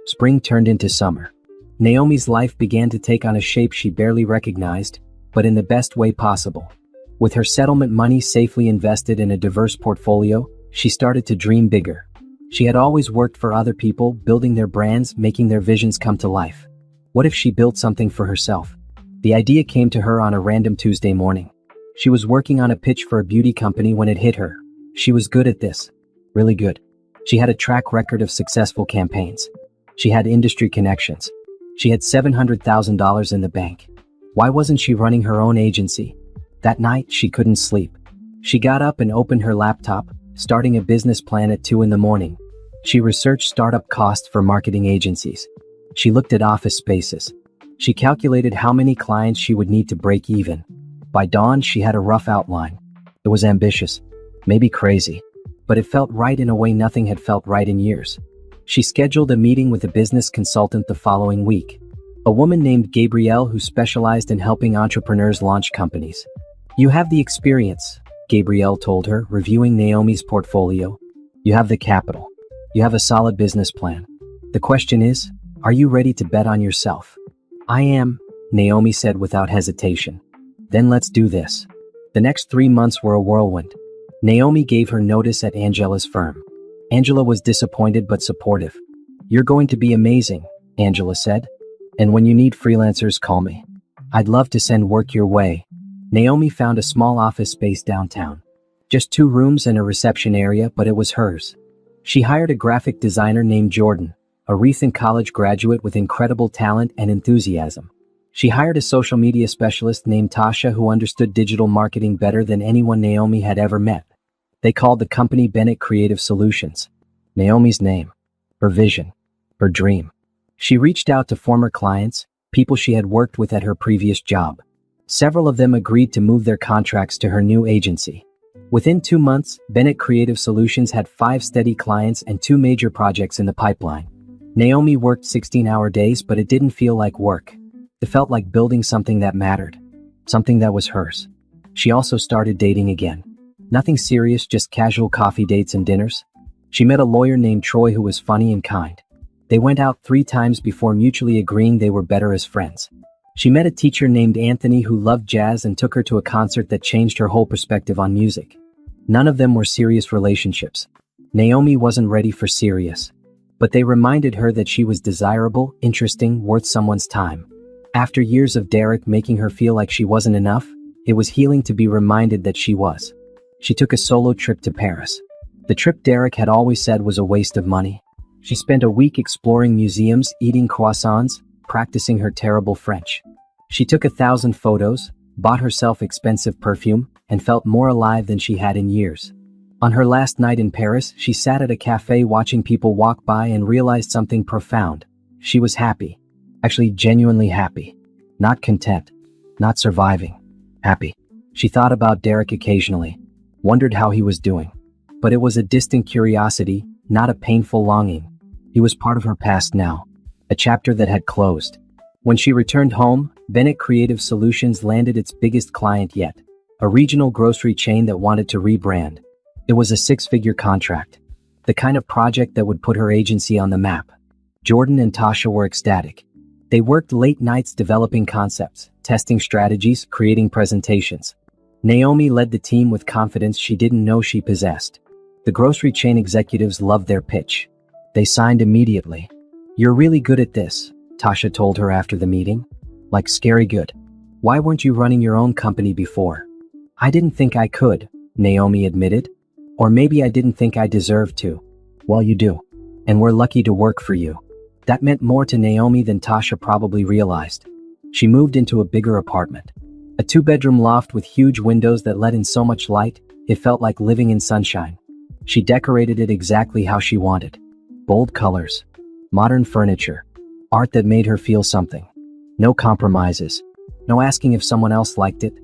Spring turned into summer. Naomi's life began to take on a shape she barely recognized, but in the best way possible. With her settlement money safely invested in a diverse portfolio, she started to dream bigger. She had always worked for other people, building their brands, making their visions come to life. What if she built something for herself? The idea came to her on a random Tuesday morning. She was working on a pitch for a beauty company when it hit her. She was good at this. Really good. She had a track record of successful campaigns. She had industry connections. She had $700,000 in the bank. Why wasn't she running her own agency? That night, she couldn't sleep. She got up and opened her laptop, starting a business plan at 2 in the morning. She researched startup costs for marketing agencies. She looked at office spaces. She calculated how many clients she would need to break even. By dawn, she had a rough outline. It was ambitious, maybe crazy, but it felt right in a way nothing had felt right in years. She scheduled a meeting with a business consultant the following week, a woman named Gabrielle who specialized in helping entrepreneurs launch companies. "You have the experience," Gabrielle told her, reviewing Naomi's portfolio. "You have the capital. You have a solid business plan. The question is, are you ready to bet on yourself?" "I am," Naomi said without hesitation. "Then let's do this." The next 3 months were a whirlwind. Naomi gave her notice at Angela's firm. Angela was disappointed but supportive. "You're going to be amazing," Angela said. "And when you need freelancers, call me. I'd love to send work your way." Naomi found a small office space downtown. Just 2 rooms and a reception area, but it was hers. She hired a graphic designer named Jordan, a recent college graduate with incredible talent and enthusiasm. She hired a social media specialist named Tasha who understood digital marketing better than anyone Naomi had ever met. They called the company Bennett Creative Solutions. Naomi's name, her vision, her dream. She reached out to former clients, people she had worked with at her previous job. Several of them agreed to move their contracts to her new agency. Within 2 months, Bennett Creative Solutions had 5 steady clients and 2 major projects in the pipeline. Naomi worked 16-hour days, but it didn't feel like work. It felt like building something that mattered, something that was hers. She also started dating again. Nothing serious, just casual coffee dates and dinners. She met a lawyer named Troy who was funny and kind. They went out 3 times before mutually agreeing they were better as friends. She met a teacher named Anthony who loved jazz and took her to a concert that changed her whole perspective on music. None of them were serious relationships. Naomi wasn't ready for serious. But they reminded her that she was desirable, interesting, worth someone's time. After years of Derek making her feel like she wasn't enough, it was healing to be reminded that she was. She took a solo trip to Paris. The trip Derek had always said was a waste of money. She spent a week exploring museums, eating croissants, practicing her terrible French. She took 1,000 photos, bought herself expensive perfume, and felt more alive than she had in years. On her last night in Paris, she sat at a cafe watching people walk by and realized something profound. She was happy. Actually, genuinely happy. Not content. Not surviving. Happy. She thought about Derek occasionally, wondered how he was doing. But it was a distant curiosity, not a painful longing. He was part of her past now, a chapter that had closed. When she returned home, Bennett Creative Solutions landed its biggest client yet, a regional grocery chain that wanted to rebrand. It was a 6-figure contract, the kind of project that would put her agency on the map. Jordan and Tasha were ecstatic. They worked late nights developing concepts, testing strategies, creating presentations. Naomi led the team with confidence she didn't know she possessed. The grocery chain executives loved their pitch. They signed immediately. "You're really good at this," Tasha told her after the meeting. "Like scary good. Why weren't you running your own company before?" "I didn't think I could," Naomi admitted. "Or maybe I didn't think I deserved to." "Well, you do. And we're lucky to work for you." That meant more to Naomi than Tasha probably realized. She moved into a bigger apartment. A 2-bedroom loft with huge windows that let in so much light, it felt like living in sunshine. She decorated it exactly how she wanted. Bold colors, modern furniture, art that made her feel something. No compromises. No asking if someone else liked it.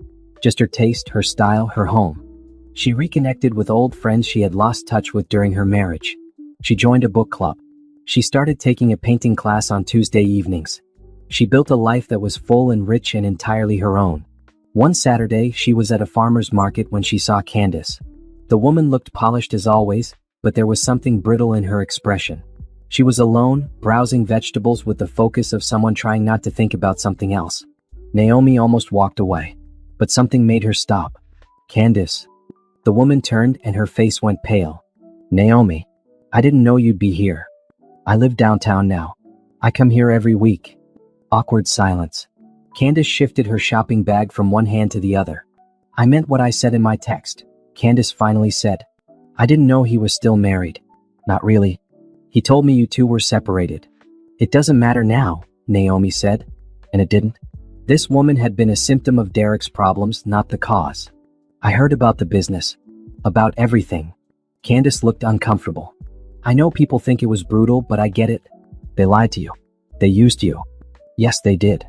Just her taste, her style, her home. She reconnected with old friends she had lost touch with during her marriage. She joined a book club. She started taking a painting class on Tuesday evenings. She built a life that was full and rich and entirely her own. One Saturday, she was at a farmer's market when she saw Candace. The woman looked polished as always, but there was something brittle in her expression. She was alone, browsing vegetables with the focus of someone trying not to think about something else. Naomi almost walked away, but something made her stop. "Candace." The woman turned and her face went pale. "Naomi, I didn't know you'd be here. I live downtown now. I come here every week." Awkward silence. Candace shifted her shopping bag from one hand to the other. "I meant what I said in my text," Candace finally said. "I didn't know he was still married. Not really. He told me you two were separated. It doesn't matter now, Naomi said. And it didn't. This woman had been a symptom of Derek's problems, not the cause. I heard about the business. About everything. Candace looked uncomfortable. I know people think it was brutal, but I get it. They lied to you. They used you. Yes, they did.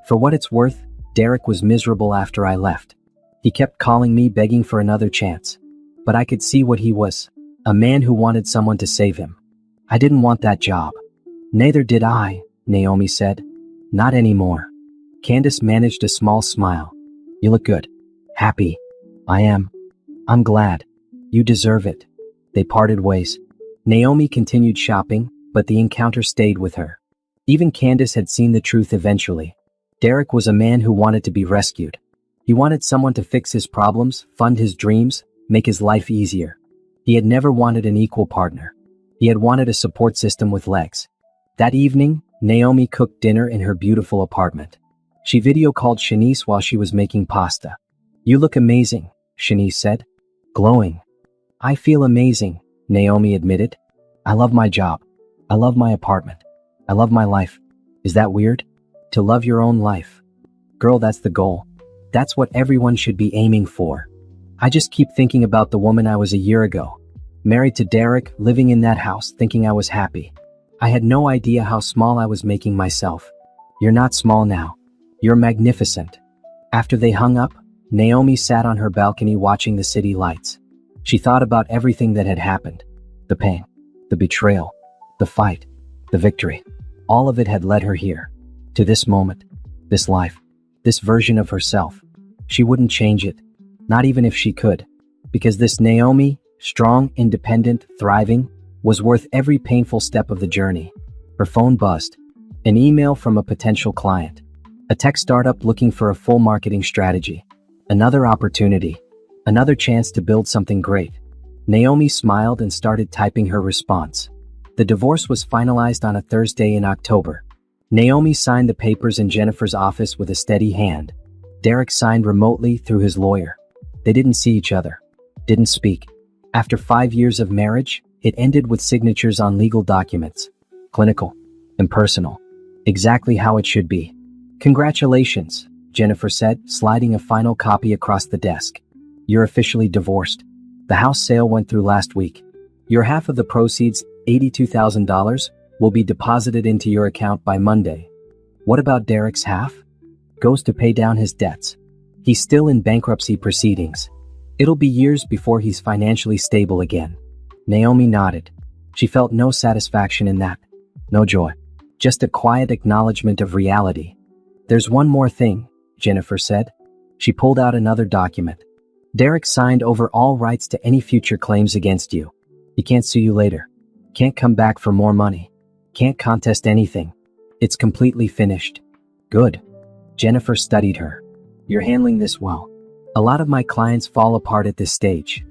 For what it's worth, Derek was miserable after I left. He kept calling me, begging for another chance. But I could see what he was. A man who wanted someone to save him. I didn't want that job. Neither did I, Naomi said. Not anymore. Candace managed a small smile. You look good. Happy. I am. I'm glad. You deserve it. They parted ways. Naomi continued shopping, but the encounter stayed with her. Even Candace had seen the truth eventually. Derek was a man who wanted to be rescued. He wanted someone to fix his problems, fund his dreams, make his life easier. He had never wanted an equal partner. He had wanted a support system with legs. That evening, Naomi cooked dinner in her beautiful apartment. She video called Shanice while she was making pasta. You look amazing, Shanice said. Glowing. I feel amazing, Naomi admitted. I love my job. I love my apartment. I love my life. Is that weird? To love your own life. Girl, that's the goal. That's what everyone should be aiming for. I just keep thinking about the woman I was a year ago. Married to Derek, living in that house, thinking I was happy. I had no idea how small I was making myself. You're not small now. You're magnificent. After they hung up, Naomi sat on her balcony watching the city lights. She thought about everything that had happened. The pain, the betrayal, the fight, the victory. All of it had led her here. To this moment, this life, this version of herself. She wouldn't change it. Not even if she could. Because this Naomi, strong, independent, thriving, was worth every painful step of the journey. Her phone buzzed. An email from a potential client. A tech startup looking for a full marketing strategy. Another opportunity. Another chance to build something great. Naomi smiled and started typing her response. The divorce was finalized on a Thursday in October. Naomi signed the papers in Jennifer's office with a steady hand. Derek signed remotely through his lawyer. They didn't see each other. Didn't speak. After 5 years of marriage, it ended with signatures on legal documents. Clinical. Impersonal. Exactly how it should be. Congratulations, Jennifer said, sliding a final copy across the desk. You're officially divorced. The house sale went through last week. Your half of the proceeds, $82,000, will be deposited into your account by Monday. What about Derek's half? Goes to pay down his debts. He's still in bankruptcy proceedings. It'll be years before he's financially stable again. Naomi nodded. She felt no satisfaction in that. No joy. Just a quiet acknowledgement of reality. There's one more thing, Jennifer said. She pulled out another document. Derek signed over all rights to any future claims against you. He can't sue you later. Can't come back for more money. Can't contest anything. It's completely finished. Good. Jennifer studied her. You're handling this well. A lot of my clients fall apart at this stage.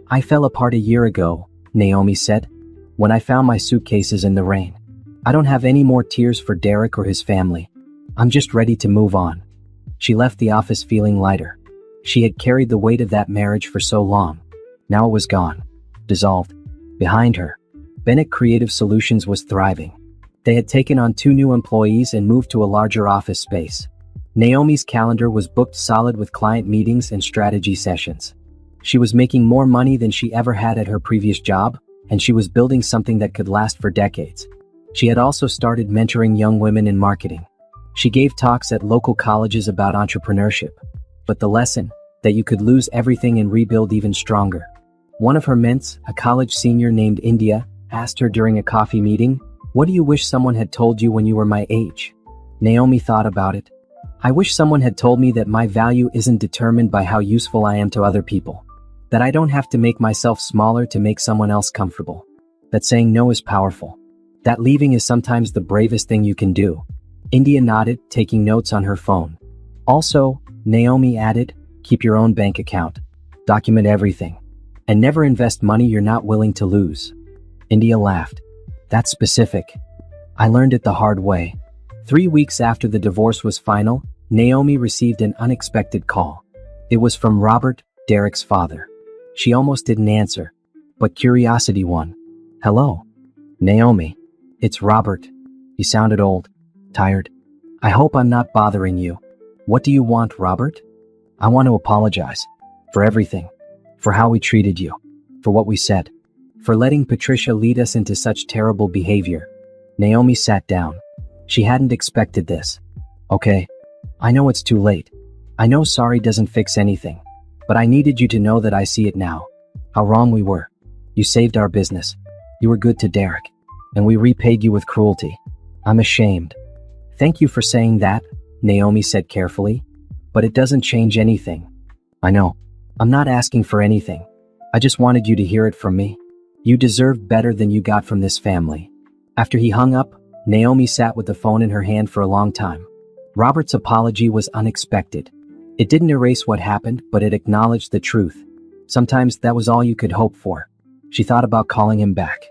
I fell apart a year ago, Naomi said, when I found my suitcases in the rain. I don't have any more tears for Derek or his family. I'm just ready to move on. She left the office feeling lighter. She had carried the weight of that marriage for so long. Now it was gone. Dissolved. Behind her, Bennett Creative Solutions was thriving. They had taken on 2 new employees and moved to a larger office space. Naomi's calendar was booked solid with client meetings and strategy sessions. She was making more money than she ever had at her previous job, and she was building something that could last for decades. She had also started mentoring young women in marketing. She gave talks at local colleges about entrepreneurship. But the lesson, that you could lose everything and rebuild even stronger. One of her ments, a college senior named India, asked her during a coffee meeting, "What do you wish someone had told you when you were my age?" Naomi thought about it. I wish someone had told me that my value isn't determined by how useful I am to other people. That I don't have to make myself smaller to make someone else comfortable. That saying no is powerful. That leaving is sometimes the bravest thing you can do. India nodded, taking notes on her phone. Also, Naomi added, keep your own bank account. Document everything. And never invest money you're not willing to lose. India laughed. That's specific. I learned it the hard way. 3 weeks after the divorce was final, Naomi received an unexpected call. It was from Robert, Derek's father. She almost didn't answer, but curiosity won. Hello. Naomi. It's Robert. He sounded old, tired. I hope I'm not bothering you. What do you want, Robert? I want to apologize. For everything. For how we treated you. For what we said. For letting Patricia lead us into such terrible behavior. Naomi sat down. She hadn't expected this. Okay. I know it's too late. I know sorry doesn't fix anything. But I needed you to know that I see it now. How wrong we were. You saved our business. You were good to Derek. And we repaid you with cruelty. I'm ashamed. Thank you for saying that, Naomi said carefully. But it doesn't change anything. I know. I'm not asking for anything. I just wanted you to hear it from me. You deserve better than you got from this family. After he hung up, Naomi sat with the phone in her hand for a long time. Robert's apology was unexpected. It didn't erase what happened, but it acknowledged the truth. Sometimes that was all you could hope for. She thought about calling him back.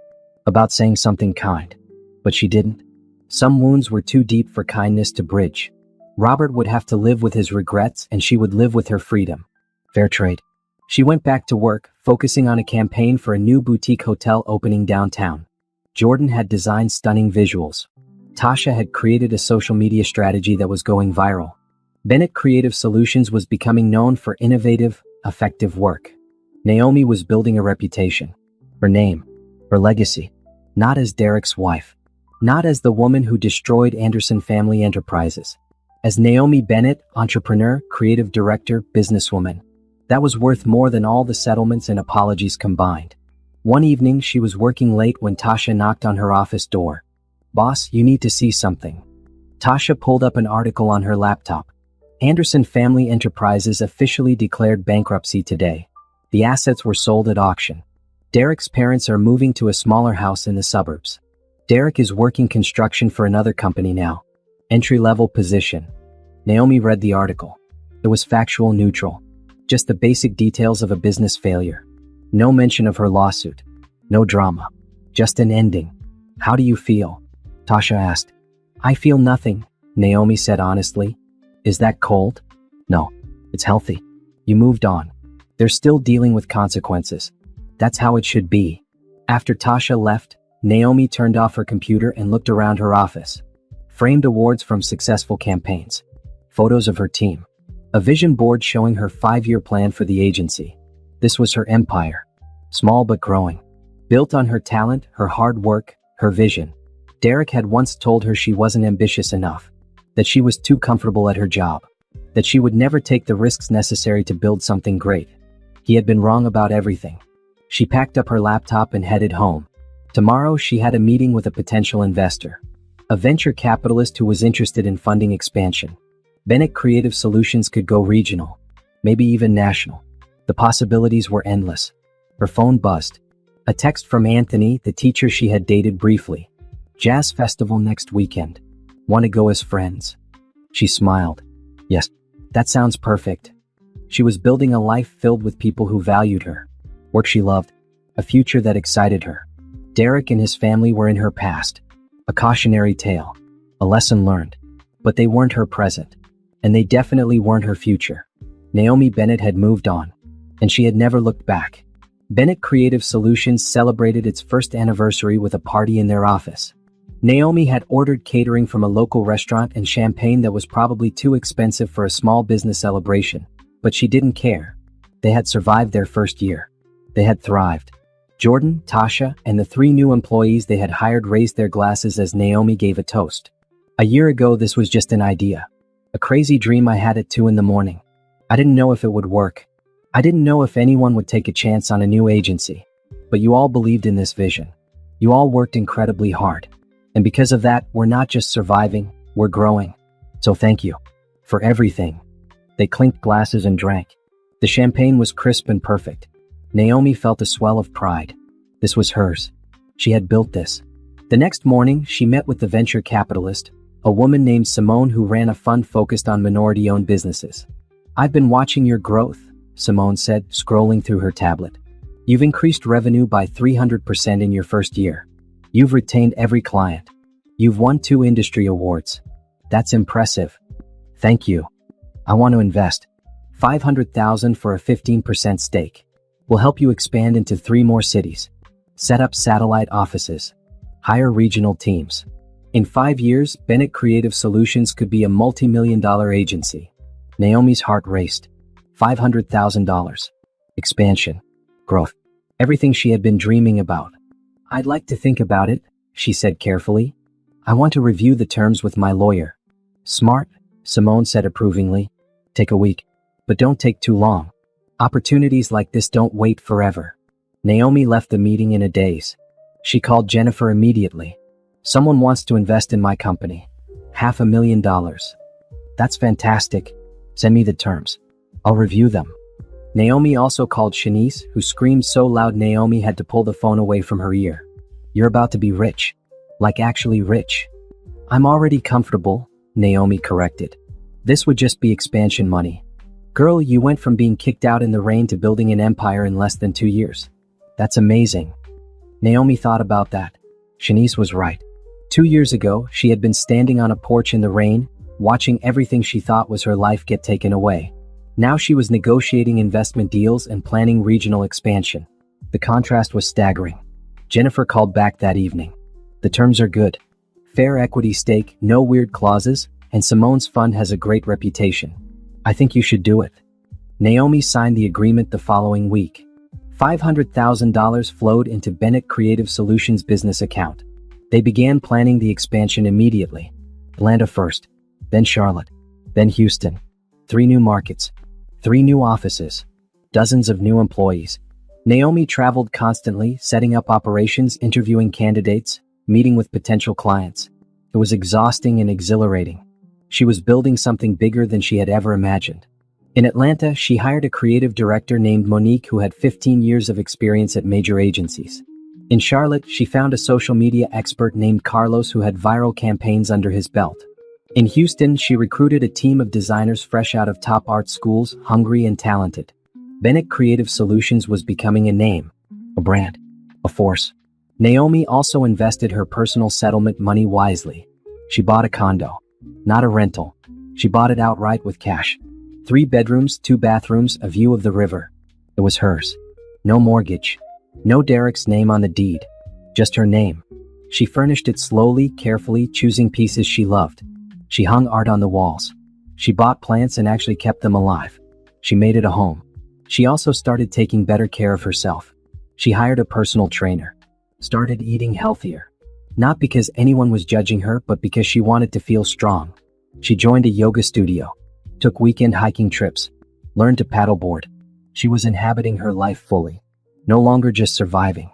About saying something kind. But she didn't. Some wounds were too deep for kindness to bridge. Robert would have to live with his regrets and she would live with her freedom. Fair trade. She went back to work, focusing on a campaign for a new boutique hotel opening downtown. Jordan had designed stunning visuals. Tasha had created a social media strategy that was going viral. Bennett Creative Solutions was becoming known for innovative, effective work. Naomi was building a reputation. Her name. Her legacy. Not as Derek's wife. Not as the woman who destroyed Anderson Family Enterprises. As Naomi Bennett, entrepreneur, creative director, businesswoman. That was worth more than all the settlements and apologies combined. One evening, she was working late when Tasha knocked on her office door. Boss, you need to see something. Tasha pulled up an article on her laptop. Anderson Family Enterprises officially declared bankruptcy today. The assets were sold at auction. Derek's parents are moving to a smaller house in the suburbs. Derek is working construction for another company now. Entry-level position. Naomi read the article. It was factual neutral. Just the basic details of a business failure. No mention of her lawsuit. No drama. Just an ending. How do you feel? Tasha asked. I feel nothing, Naomi said honestly. Is that cold? No. It's healthy. You moved on. They're still dealing with consequences. That's how it should be. After Tasha left, Naomi turned off her computer and looked around her office. Framed awards from successful campaigns. Photos of her team. A vision board showing her 5-year plan for the agency. This was her empire. Small but growing. Built on her talent, her hard work, her vision. Derek had once told her she wasn't ambitious enough. That she was too comfortable at her job. That she would never take the risks necessary to build something great. He had been wrong about everything. She packed up her laptop and headed home. Tomorrow she had a meeting with a potential investor. A venture capitalist who was interested in funding expansion. Bennett Creative Solutions could go regional. Maybe even national. The possibilities were endless. Her phone buzzed. A text from Anthony, the teacher she had dated briefly. Jazz festival next weekend. Want to go as friends? She smiled. Yes, that sounds perfect. She was building a life filled with people who valued her. Work she loved. A future that excited her. Derek and his family were in her past. A cautionary tale. A lesson learned. But they weren't her present. And they definitely weren't her future. Naomi Bennett had moved on. And she had never looked back. Bennett Creative Solutions celebrated its first anniversary with a party in their office. Naomi had ordered catering from a local restaurant and champagne that was probably too expensive for a small business celebration. But she didn't care. They had survived their first year. They had thrived. Jordan, Tasha, and the 3 new employees they had hired raised their glasses as Naomi gave a toast. A year ago, this was just an idea. A crazy dream I had at 2 in the morning. I didn't know if it would work. I didn't know if anyone would take a chance on a new agency. But you all believed in this vision. You all worked incredibly hard. And because of that, we're not just surviving, we're growing. So thank you. For everything. They clinked glasses and drank. The champagne was crisp and perfect. Naomi felt a swell of pride. This was hers. She had built this. The next morning, she met with the venture capitalist, a woman named Simone who ran a fund focused on minority-owned businesses. I've been watching your growth, Simone said, scrolling through her tablet. You've increased revenue by 300% in your first year. You've retained every client. You've won 2 industry awards. That's impressive. Thank you. I want to invest. $500,000 for a 15% stake. We'll help you expand into 3 more cities. set up satellite offices, hire regional teams. In 5 years, Bennett Creative Solutions could be a multi-million-dollar agency. Naomi's heart raced. $500,000. Expansion. Growth. Everything she had been dreaming about. I'd like to think about it, she said carefully. I want to review the terms with my lawyer. Smart, Simone said approvingly. Take a week. But don't take too long. Opportunities like this don't wait forever. Naomi left the meeting in a daze. She called Jennifer immediately. Someone wants to invest in my company. $500,000. That's fantastic. Send me the terms. I'll review them. Naomi also called Shanice, who screamed so loud Naomi had to pull the phone away from her ear. You're about to be rich. Like actually rich. I'm already comfortable, Naomi corrected. This would just be expansion money. Girl, you went from being kicked out in the rain to building an empire in less than 2 years. That's amazing. Naomi thought about that. Shanice was right. 2 years ago, she had been standing on a porch in the rain, watching everything she thought was her life get taken away. Now she was negotiating investment deals and planning regional expansion. The contrast was staggering. Jennifer called back that evening. The terms are good. Fair equity stake, no weird clauses, and Simone's fund has a great reputation. I think you should do it. Naomi signed the agreement the following week. $500,000 flowed into Bennett Creative Solutions' business account. They began planning the expansion immediately. Atlanta first, then Charlotte, then Houston. 3 new markets, 3 new offices, dozens of new employees. Naomi traveled constantly, setting up operations, interviewing candidates, meeting with potential clients. It was exhausting and exhilarating. She was building something bigger than she had ever imagined. In Atlanta, she hired a creative director named Monique who had 15 years of experience at major agencies. In Charlotte, she found a social media expert named Carlos who had viral campaigns under his belt. In Houston, she recruited a team of designers fresh out of top art schools, hungry and talented. Bennett Creative Solutions was becoming a name, a brand, a force. Naomi also invested her personal settlement money wisely. She bought a condo, not a rental. She bought it outright with cash. 3 bedrooms, 2 bathrooms, a view of the river. It was hers. No mortgage. No Derek's name on the deed. Just her name. She furnished it slowly, carefully, choosing pieces she loved. She hung art on the walls. She bought plants and actually kept them alive. She made it a home. She also started taking better care of herself. She hired a personal trainer. Started eating healthier. Not because anyone was judging her, but because she wanted to feel strong. She joined a yoga studio. Took weekend hiking trips. Learned to paddleboard. She was inhabiting her life fully. No longer just surviving.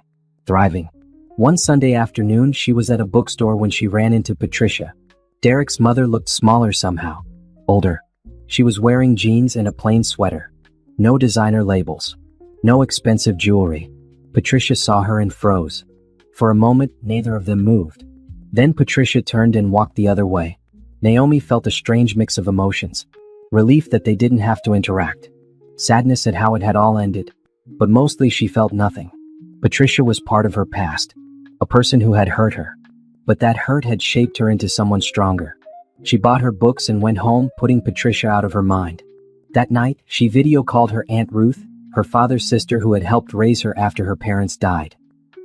Thriving. One Sunday afternoon, she was at a bookstore when she ran into Patricia. Derek's mother looked smaller somehow. Older. She was wearing jeans and a plain sweater. No designer labels. No expensive jewelry. Patricia saw her and froze. For a moment, neither of them moved. Then Patricia turned and walked the other way. Naomi felt a strange mix of emotions. Relief that they didn't have to interact. Sadness at how it had all ended. But mostly she felt nothing. Patricia was part of her past. A person who had hurt her. But that hurt had shaped her into someone stronger. She bought her books and went home, putting Patricia out of her mind. That night, she video called her Aunt Ruth, her father's sister who had helped raise her after her parents died.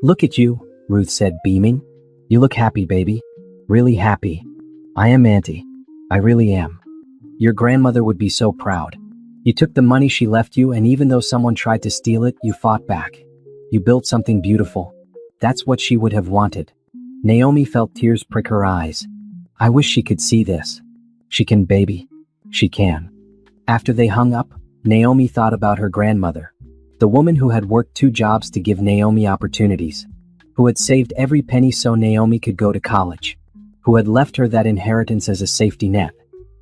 Look at you, Ruth said, beaming. You look happy, baby. Really happy. I am, Auntie. I really am. Your grandmother would be so proud. You took the money she left you, and even though someone tried to steal it, you fought back. You built something beautiful. That's what she would have wanted. Naomi felt tears prick her eyes. I wish she could see this. She can, baby. She can. After they hung up, Naomi thought about her grandmother. The woman who had worked 2 jobs to give Naomi opportunities. Who had saved every penny so Naomi could go to college. Who had left her that inheritance as a safety net.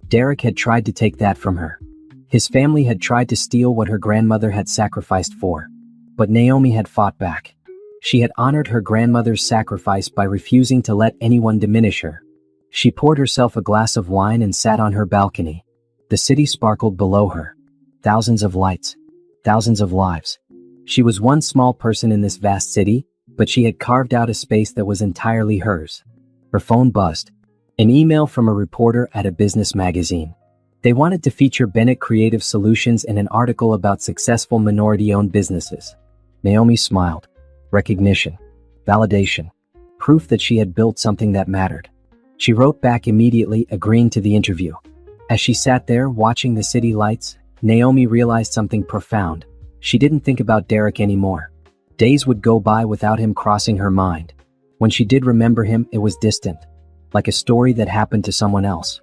Derek had tried to take that from her. His family had tried to steal what her grandmother had sacrificed for. But Naomi had fought back. She had honored her grandmother's sacrifice by refusing to let anyone diminish her. She poured herself a glass of wine and sat on her balcony. The city sparkled below her. Thousands of lights. Thousands of lives. She was one small person in this vast city, but she had carved out a space that was entirely hers. Her phone buzzed. An email from a reporter at a business magazine. They wanted to feature Bennett Creative Solutions in an article about successful minority-owned businesses. Naomi smiled. Recognition. Validation. Proof that she had built something that mattered. She wrote back immediately, agreeing to the interview. As she sat there watching the city lights, Naomi realized something profound. She didn't think about Derek anymore. Days would go by without him crossing her mind. When she did remember him, it was distant, like a story that happened to someone else.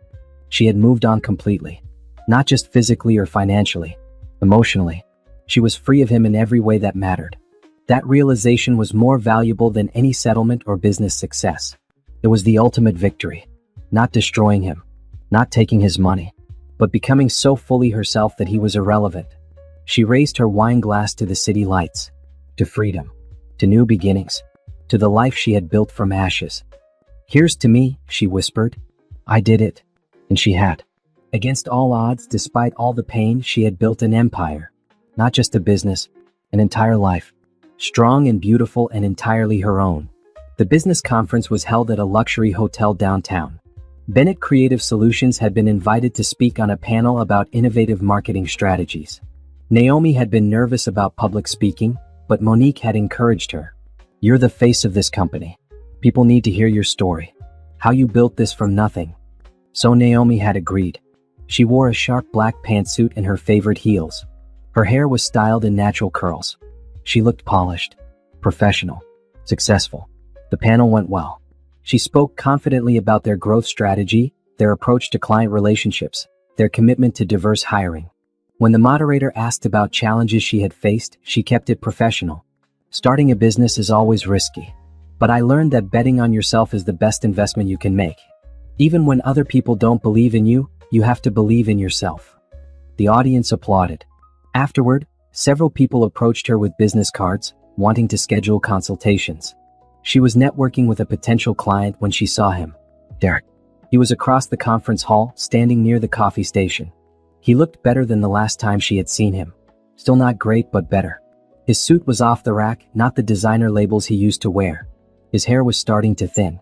She had moved on completely. Not just physically or financially, emotionally. She was free of him in every way that mattered. That realization was more valuable than any settlement or business success. It was the ultimate victory. Not destroying him, not taking his money, but becoming so fully herself that he was irrelevant. She raised her wine glass to the city lights, to freedom, to new beginnings, to the life she had built from ashes. "Here's to me," she whispered. "I did it." And she had. Against all odds, despite all the pain, she had built an empire. Not just a business, an entire life. Strong and beautiful and entirely her own. The business conference was held at a luxury hotel downtown. Bennett Creative Solutions had been invited to speak on a panel about innovative marketing strategies. Naomi had been nervous about public speaking, but Monique had encouraged her. "You're the face of this company. People need to hear your story. How you built this from nothing." So Naomi had agreed. She wore a sharp black pantsuit and her favorite heels. Her hair was styled in natural curls. She looked polished, professional, successful. The panel went well. She spoke confidently about their growth strategy, their approach to client relationships, their commitment to diverse hiring. When the moderator asked about challenges she had faced, she kept it professional. "Starting a business is always risky, but I learned that betting on yourself is the best investment you can make. Even when other people don't believe in you, you have to believe in yourself." The audience applauded. Afterward, several people approached her with business cards, wanting to schedule consultations. She was networking with a potential client when she saw him. Derek. He was across the conference hall, standing near the coffee station. He looked better than the last time she had seen him. Still not great, but better. His suit was off the rack, not the designer labels he used to wear. His hair was starting to thin.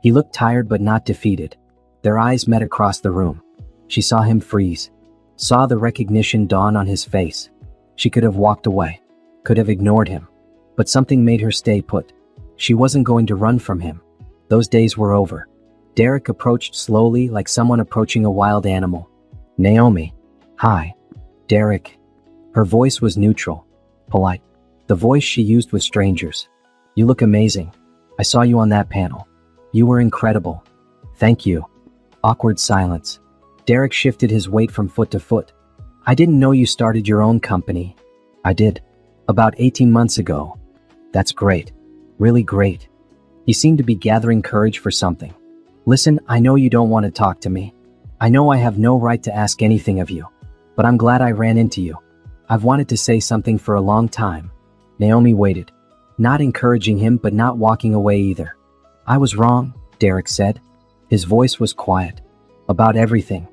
He looked tired but not defeated. Their eyes met across the room. She saw him freeze. Saw the recognition dawn on his face. She could have walked away. Could have ignored him. But something made her stay put. She wasn't going to run from him. Those days were over. Derek approached slowly, like someone approaching a wild animal. "Naomi." "Hi." "Derek." Her voice was neutral, polite. The voice she used with strangers. "You look amazing. I saw you on that panel. You were incredible." "Thank you." Awkward silence. Derek shifted his weight from foot to foot. "I didn't know you started your own company." "I did. About 18 months ago." "That's great. Really great." He seemed to be gathering courage for something. "Listen, I know you don't want to talk to me. I know I have no right to ask anything of you. But I'm glad I ran into you. I've wanted to say something for a long time." Naomi waited. Not encouraging him, but not walking away either. "I was wrong," Derek said. His voice was quiet. "About everything.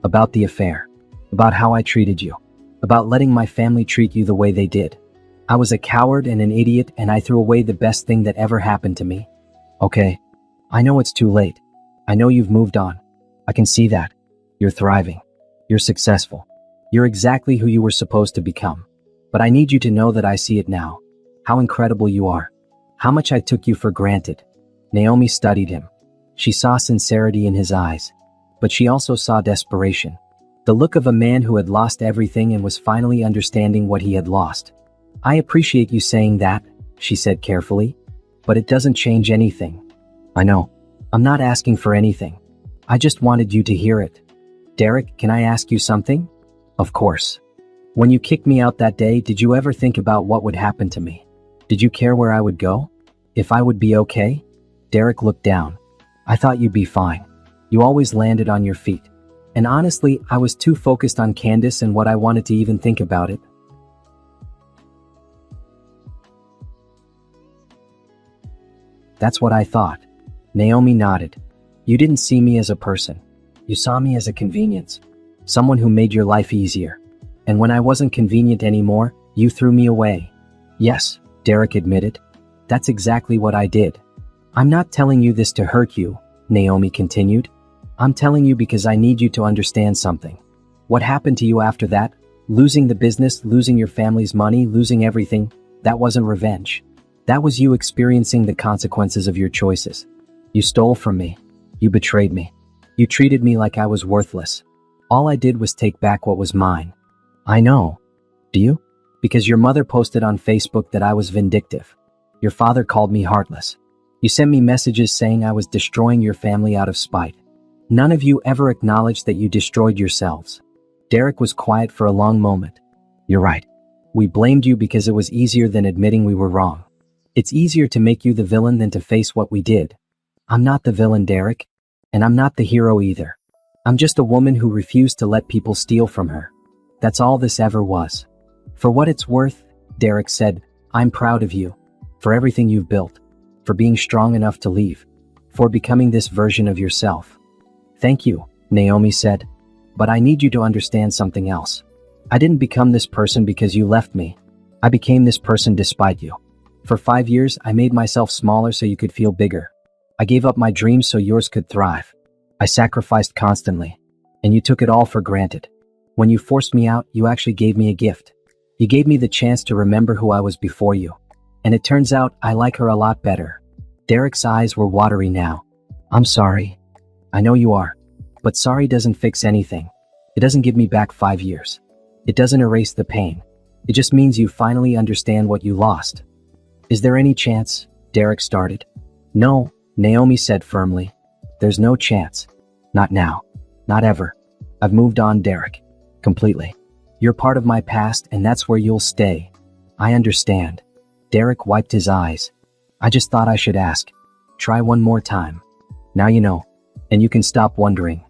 About the affair. About how I treated you. About letting my family treat you the way they did. I was a coward and an idiot, and I threw away the best thing that ever happened to me. Okay. I know it's too late. I know you've moved on. I can see that. You're thriving. You're successful. You're exactly who you were supposed to become. But I need you to know that I see it now. How incredible you are. How much I took you for granted." Naomi studied him. She saw sincerity in his eyes. But she also saw desperation. The look of a man who had lost everything and was finally understanding what he had lost. "I appreciate you saying that," she said carefully. "But it doesn't change anything." "I know. I'm not asking for anything. I just wanted you to hear it." "Derek, can I ask you something?" "Of course." "When you kicked me out that day, did you ever think about what would happen to me? Did you care where I would go? If I would be okay?" Derek looked down. "I thought you'd be fine. You always landed on your feet. And honestly, I was too focused on Candace and what I wanted to even think about it." "That's what I thought." Naomi nodded. "You didn't see me as a person. You saw me as a convenience. Someone who made your life easier. And when I wasn't convenient anymore, you threw me away." "Yes," Derek admitted. "That's exactly what I did. I'm not telling you this to hurt you," Naomi continued. "I'm telling you because I need you to understand something. What happened to you after that, losing the business, losing your family's money, losing everything, that wasn't revenge. That was you experiencing the consequences of your choices. You stole from me. You betrayed me. You treated me like I was worthless. All I did was take back what was mine. I know. Do you? Because your mother posted on Facebook that I was vindictive. Your father called me heartless. You sent me messages saying I was destroying your family out of spite. None of you ever acknowledged that you destroyed yourselves. Derek was quiet for a long moment. You're right. We blamed you because it was easier than admitting we were wrong. It's easier to make you the villain than to face what we did. I'm not the villain, Derek. And I'm not the hero either. I'm just a woman who refused to let people steal from her. That's all this ever was. For what it's worth, Derek said, I'm proud of you. For everything you've built. For being strong enough to leave. For becoming this version of yourself. Thank you, Naomi said. But I need you to understand something else. I didn't become this person because you left me. I became this person despite you. For 5 years, I made myself smaller so you could feel bigger. I gave up my dreams so yours could thrive. I sacrificed constantly. And you took it all for granted. When you forced me out, you actually gave me a gift. You gave me the chance to remember who I was before you. And it turns out I like her a lot better. Derek's eyes were watery now. I'm sorry. I know you are. But sorry doesn't fix anything. It doesn't give me back 5 years. It doesn't erase the pain. It just means you finally understand what you lost. Is there any chance? Derek started. No, Naomi said firmly. There's no chance. Not now. Not ever. I've moved on, Derek. Completely. You're part of my past and that's where you'll stay. I understand. Derek wiped his eyes. I just thought I should ask. Try one more time. Now you know. And you can stop wondering.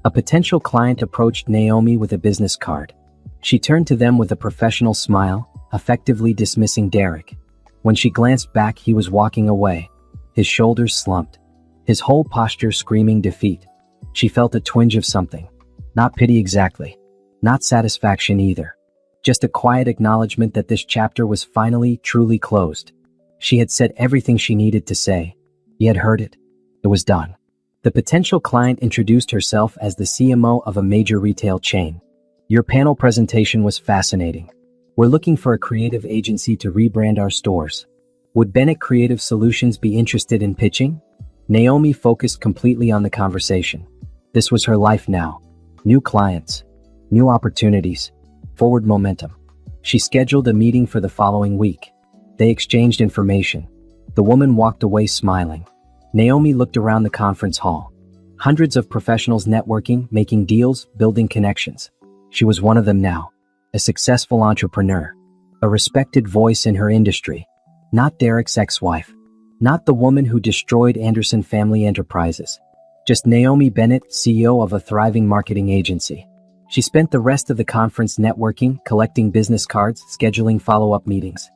A potential client approached Naomi with a business card. She turned to them with a professional smile, effectively dismissing Derek. When she glanced back, he was walking away. His shoulders slumped. His whole posture screaming defeat. She felt a twinge of something. Not pity exactly. Not satisfaction either. Just a quiet acknowledgement that this chapter was finally, truly closed. She had said everything she needed to say. He had heard it. It was done. The potential client introduced herself as the CMO of a major retail chain. Your panel presentation was fascinating. We're looking for a creative agency to rebrand our stores. Would Bennett Creative Solutions be interested in pitching? Naomi focused completely on the conversation. This was her life now. New clients. New opportunities. Forward momentum. She scheduled a meeting for the following week. They exchanged information. The woman walked away smiling. Naomi looked around the conference hall. Hundreds of professionals networking, making deals, building connections. She was one of them now. A successful entrepreneur. A respected voice in her industry. Not Derek's ex-wife. Not the woman who destroyed Anderson Family Enterprises. Just Naomi Bennett, CEO of a thriving marketing agency. She spent the rest of the conference networking, collecting business cards, scheduling follow-up meetings.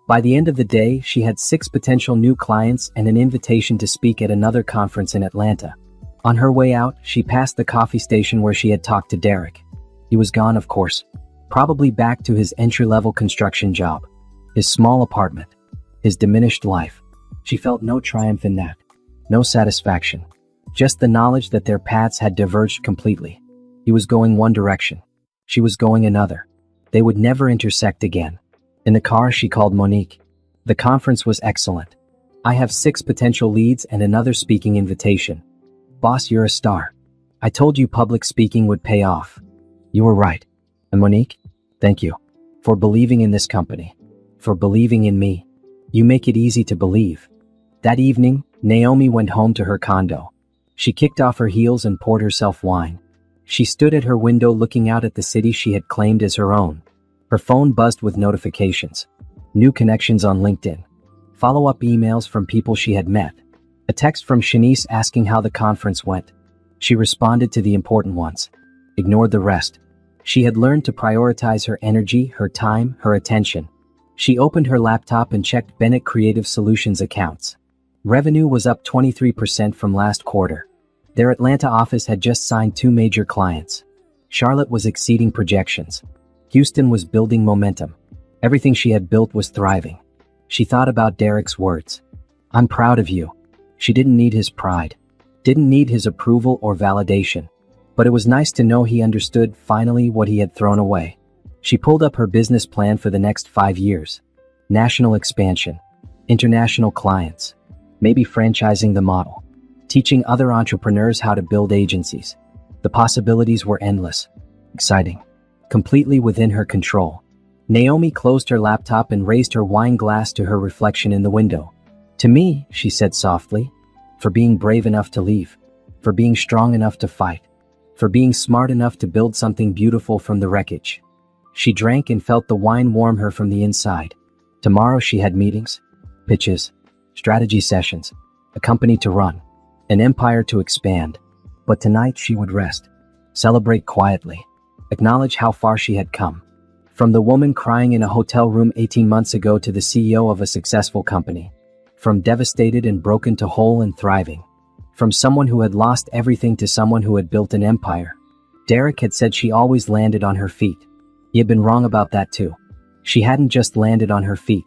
By the end of the day, she had 6 potential new clients and an invitation to speak at another conference in Atlanta. On her way out, she passed the coffee station where she had talked to Derek. He was gone, of course. Probably back to his entry-level construction job. His small apartment. His diminished life. She felt no triumph in that. No satisfaction. Just the knowledge that their paths had diverged completely. He was going one direction. She was going another. They would never intersect again. In the car, she called Monique. The conference was excellent. I have 6 potential leads and another speaking invitation. Boss, you're a star. I told you public speaking would pay off. You were right. And Monique, thank you. For believing in this company. For believing in me. You make it easy to believe. That evening, Naomi went home to her condo. She kicked off her heels and poured herself wine. She stood at her window looking out at the city she had claimed as her own. Her phone buzzed with notifications. New connections on LinkedIn. Follow-up emails from people she had met. A text from Shanice asking how the conference went. She responded to the important ones. Ignored the rest. She had learned to prioritize her energy, her time, her attention. She opened her laptop and checked Bennett Creative Solutions accounts. Revenue was up 23% from last quarter. Their Atlanta office had just signed 2 major clients. Charlotte was exceeding projections. Houston was building momentum. Everything she had built was thriving. She thought about Derek's words. I'm proud of you. She didn't need his pride. Didn't need his approval or validation. But it was nice to know he understood finally what he had thrown away. She pulled up her business plan for the next 5 years. National expansion. international clients, maybe franchising the model, teaching other entrepreneurs how to build agencies. The possibilities were endless, exciting, completely within her control. Naomi closed her laptop and raised her wine glass to her reflection in the window. "To me," she said softly, "for being brave enough to leave, for being strong enough to fight, for being smart enough to build something beautiful from the wreckage." She drank and felt the wine warm her from the inside. Tomorrow she had meetings, pitches, strategy sessions, a company to run, an empire to expand. But tonight she would rest, celebrate quietly, acknowledge how far she had come. From the woman crying in a hotel room 18 months ago to the CEO of a successful company. From devastated and broken to whole and thriving. From someone who had lost everything to someone who had built an empire. Derek had said she always landed on her feet. He had been wrong about that too. She hadn't just landed on her feet.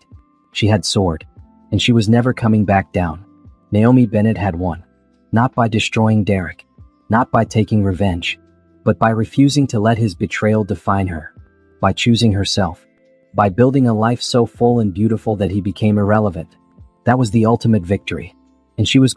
She had soared. And she was never coming back down. Naomi Bennett had won. Not by destroying Derek. Not by taking revenge. But by refusing to let his betrayal define her. By choosing herself. By building a life so full and beautiful that he became irrelevant. That was the ultimate victory. And she was